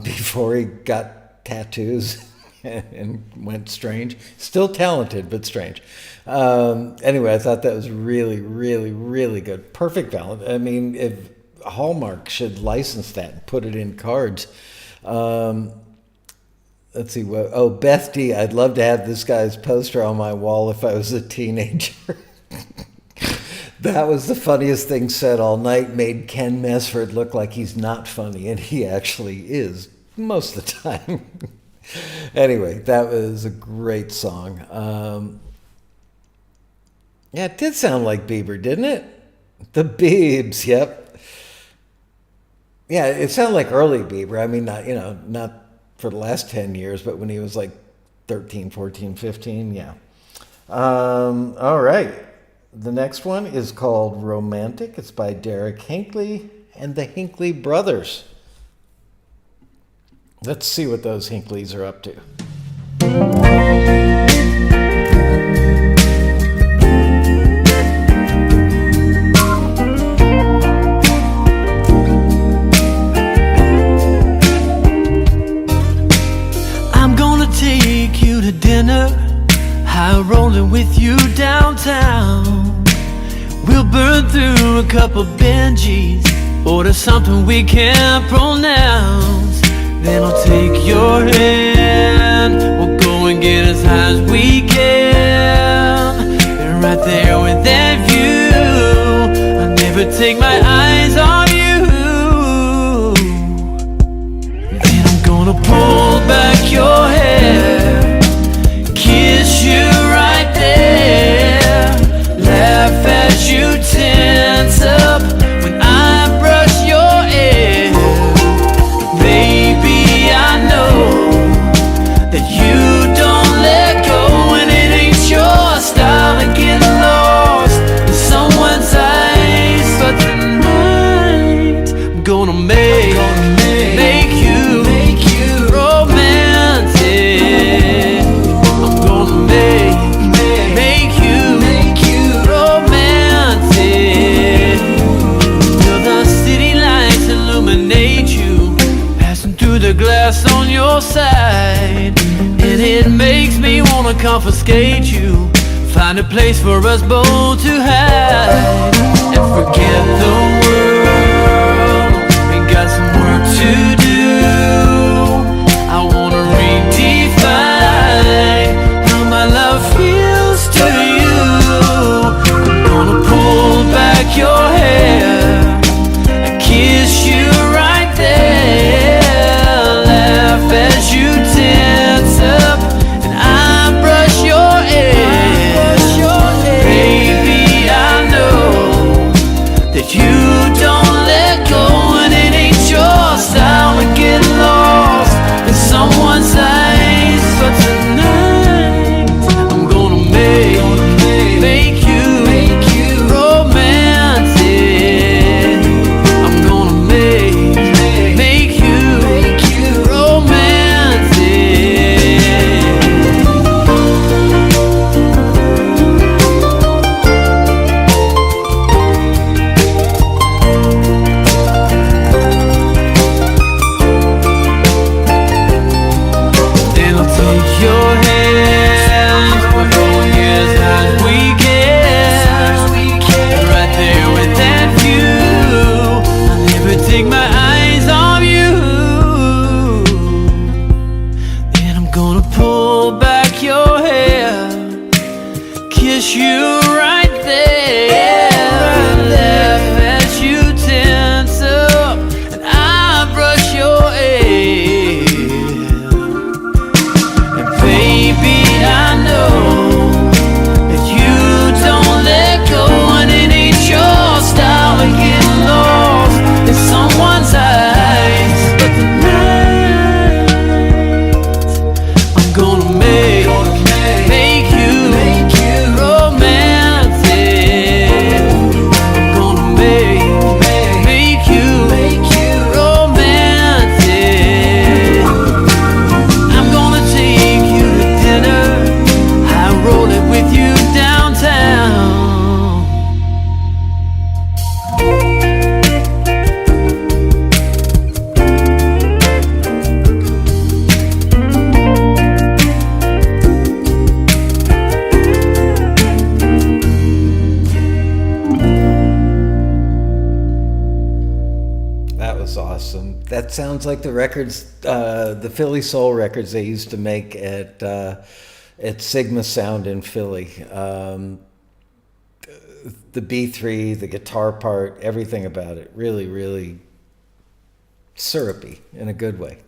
before he got tattoos and went strange? Still talented, but strange. Anyway, I thought that was really, really, really good. Perfect Valentine. I mean, if Hallmark should license that and put it in cards. Let's see what. Oh, Beth D. I'd love to have this guy's poster on my wall if I was a teenager. That was the funniest thing said all night. Made Ken Mesford look like he's not funny, and he actually is most of the time. Anyway, that was a great song. Yeah, it did sound like Bieber, didn't it? The Biebs, yep. Yeah, it sounded like early Bieber. I mean, not for the last 10 years, but when he was like 13, 14, 15, yeah. All right. The next one is called Romantic. It's by Derek Hinckley and the Hinckley Brothers. Let's see what those Hinkleys are up to.
I'm gonna take you to dinner, high rolling with you downtown. We'll burn through a couple Benjis, order something we can't pronounce. Then I'll take your hand, we'll go and get as high as we can. And right there with that view, I'll never take my eyes on you. Then I'm gonna pull back your hair, kiss you right there, laugh as you tense up when I brush your hair. Baby, I know that you don't let go, and it ain't your style to get lost in someone's eyes. But tonight I'm gonna make you romantic. I'm gonna make you romantic. Till the city lights illuminate you, passing through the glass on your side. And it makes me wanna confiscate you, find a place for us both to hide, and forget the world. We got some work to do. I wanna redefine how my love feels to you. I'm gonna pull back your hair, kiss you right there, laugh as you tense up, and I brush your hair. Baby, I know that you don't let go, and it ain't your style to get lost in someone's eyes. But tonight I'm gonna make you romantic. I'm gonna make you romantic. Then I'll take your hand, we're going as high as we can. And right there with that view, I'll never take my eyes off you. Then I'm gonna pull back your hair, kiss you right there, laugh as you tense up, and I brush your hair. And baby, I know that you don't let go, and it ain't your style to get lost in someone's eyes. But tonight I'm gonna make you romantic. I'm gonna make you romantic. I'm gonna take you to dinner, I roll it with you downtown.
That was awesome. That sounds like the records, the Philly Soul records they used to make at Sigma Sound in Philly. The B3, the guitar part, everything about it, really, really syrupy in a good way.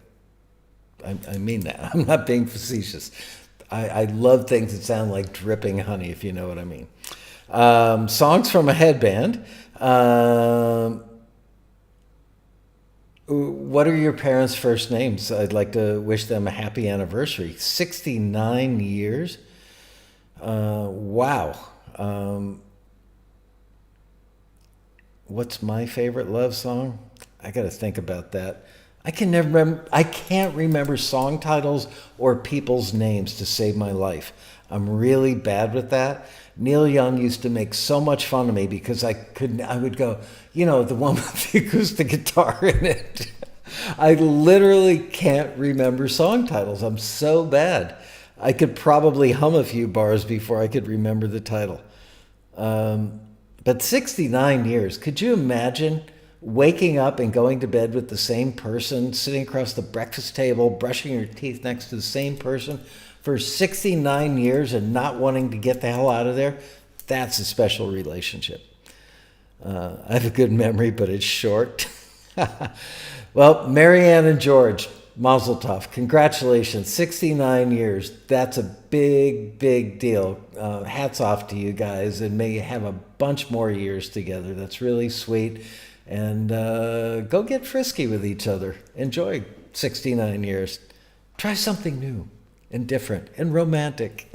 I mean that. I'm not being facetious. I love things that sound like dripping honey, if you know what I mean. Songs from a headband. What are your parents' first names? I'd like to wish them a happy anniversary. 69 years. Wow. What's my favorite love song? I got to think about that. I can't remember song titles or people's names to save my life. I'm really bad with that. Neil Young used to make so much fun of me because I would go, the one with the acoustic guitar in it. I literally can't remember song titles. I'm so bad. I could probably hum a few bars before I could remember the title. But 69 years, could you imagine waking up and going to bed with the same person, sitting across the breakfast table, brushing your teeth next to the same person for 69 years and not wanting to get the hell out of there? That's a special relationship. I have a good memory, but it's short. Well, Marianne and George, Mazel Tov. Congratulations, 69 years. That's a big, big deal. Hats off to you guys, and may you have a bunch more years together. That's really sweet. And go get frisky with each other. Enjoy 69 years. Try something new and different and romantic.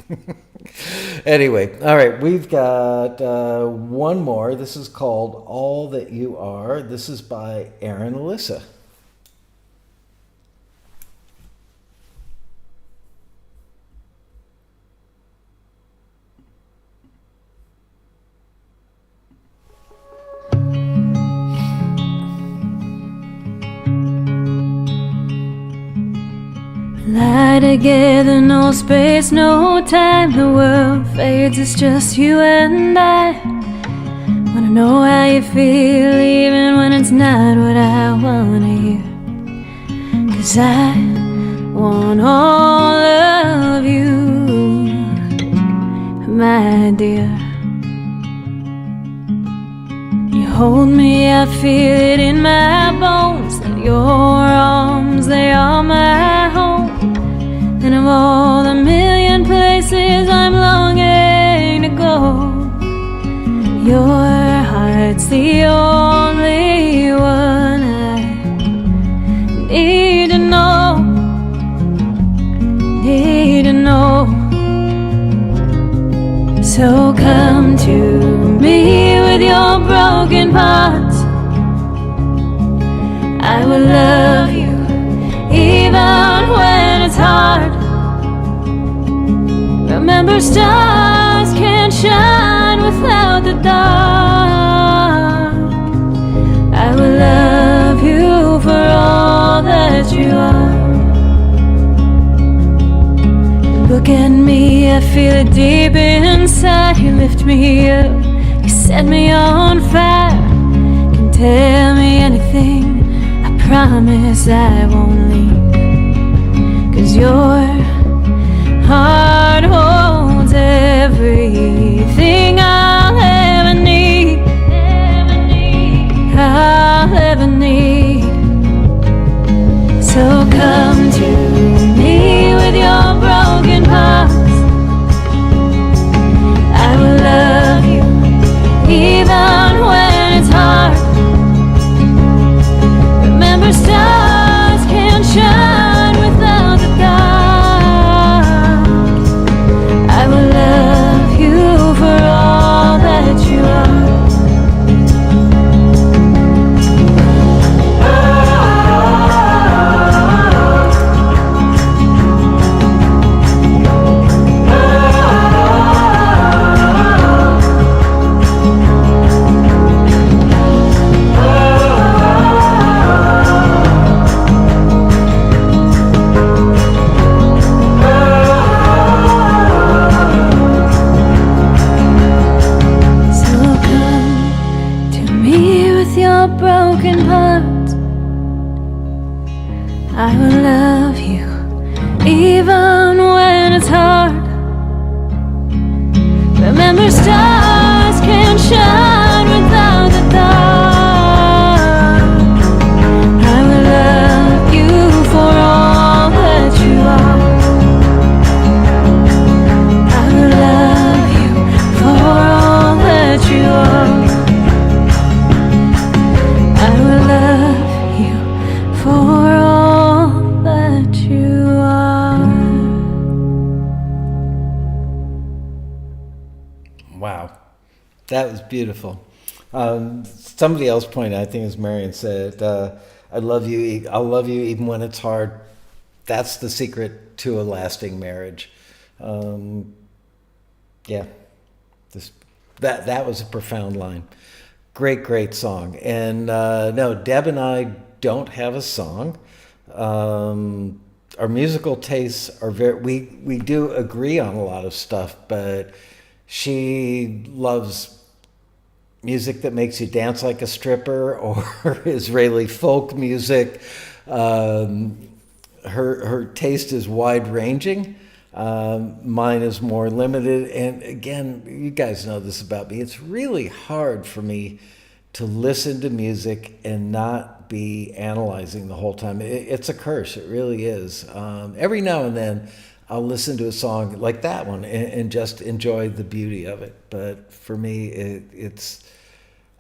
Anyway, all right, we've got one more. This is called All That You Are. This is by Aaron Alyssa.
Lie together, no space, no time. The world fades, it's just you and I. Wanna know how you feel, even when it's not what I wanna hear. 'Cause I want all of you, my dear. You hold me, I feel it in my bones, that your arms, they are my home. And of all the million places I'm longing to go, your heart's the only one I need to know, need to know. So come to me with your broken parts. I will love you even when it's hard. Remember, stars can't shine without the dark. I will love you for all that you are. Look at me, I feel it deep inside. You lift me up, you set me on fire. Can tell me anything, I promise I won't leave. 'Cause your heart holds everything I'll ever need, I'll ever need. So come to me with your broken parts. I will love you even when it's hard. Remember, stars can't shine without the dark. I will love you for all that you are. Broken parts. I will love you even when it's hard. Remember, stars can't shine without the dark. I will love you for all that you are. I will love you for all that you are. I will love you for all that you are.
Wow, that was beautiful. Somebody else pointed, I think as Marion said, I love you. I'll love you even when it's hard. That's the secret to a lasting marriage. Yeah, that was a profound line. Great song. And no, Deb and I don't have a song. Our musical tastes are we do agree on a lot of stuff, but she loves music that makes you dance like a stripper, or Israeli folk music. Her taste is wide ranging. Mine is more limited. And again, you guys know this about me. It's really hard for me to listen to music and not be analyzing the whole time. It's a curse. It really is. Every now and then I'll listen to a song like that one and just enjoy the beauty of it. But for me,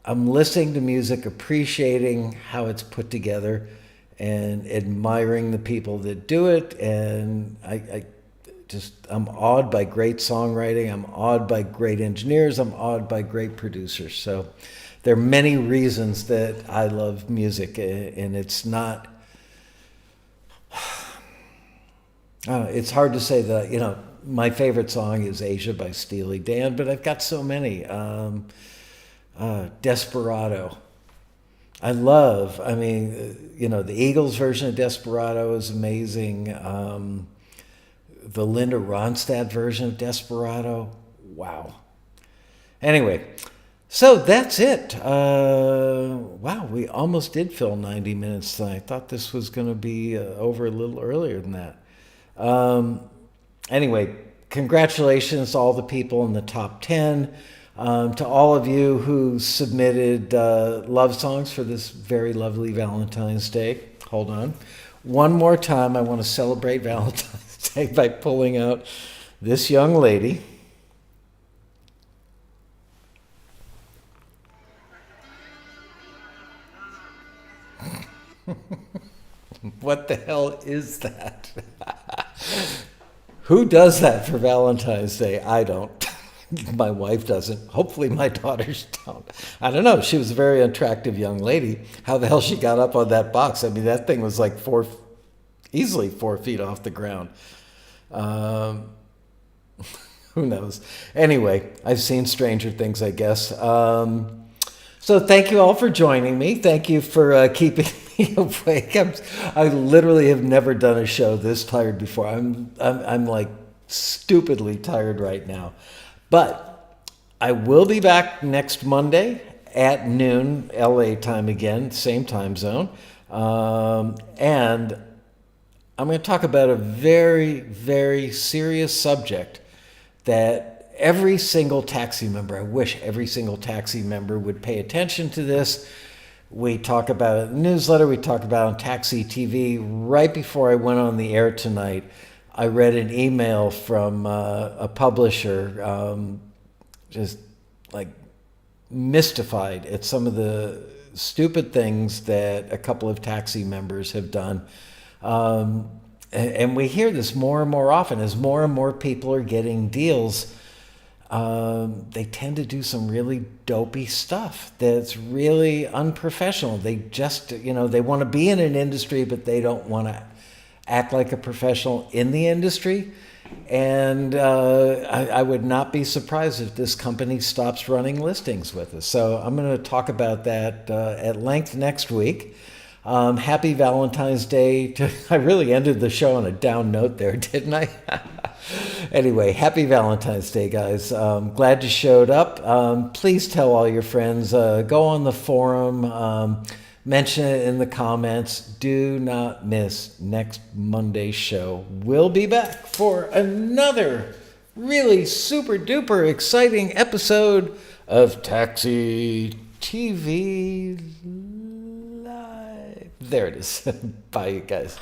I'm listening to music, appreciating how it's put together, and admiring the people that do it. And I'm awed by great songwriting. I'm awed by great engineers. I'm awed by great producers. So there are many reasons that I love music, and it's not, it's hard to say that, my favorite song is Asia by Steely Dan, but I've got so many. Desperado. The Eagles version of Desperado is amazing. The Linda Ronstadt version of Desperado, wow. Anyway, so that's it. Wow, we almost did fill 90 minutes tonight. I thought this was going to be over a little earlier than that. Anyway, congratulations to all the people in the top 10. To all of you who submitted love songs for this very lovely Valentine's Day. Hold on. One more time, I want to celebrate Valentine's Day by pulling out this young lady. What the hell is that? Who does that for Valentine's Day? I don't. My wife doesn't. Hopefully my daughters don't. I don't know. She was a very attractive young lady. How the hell she got up on that box? I mean, that thing was like easily 4 feet off the ground. Who knows? Anyway, I've seen stranger things, I guess. So thank you all for joining me. Thank you for keeping me awake. I literally have never done a show this tired before. I'm like stupidly tired right now. But I will be back next Monday at noon, LA time again, same time zone. And I'm going to talk about a very, very serious subject that every single taxi member, I wish every single taxi member would pay attention to this. We talk about it in the newsletter, we talk about it on Taxi TV. Right before I went on the air tonight, I read an email from a publisher, just like mystified at some of the stupid things that a couple of taxi members have done. And we hear this more and more often as more and more people are getting deals. They tend to do some really dopey stuff that's really unprofessional. They just, they want to be in an industry, but they don't want to act like a professional in the industry. And I would not be surprised if this company stops running listings with us. So I'm going to talk about that at length next week. Happy Valentine's Day. I really ended the show on a down note there, didn't I? Anyway, happy Valentine's Day, guys. Glad you showed up. Please tell all your friends. Go on the forum. Mention it in the comments. Do not miss next Monday's show. We'll be back for another really super duper exciting episode of Taxi TV Live. There it is. Bye, you guys.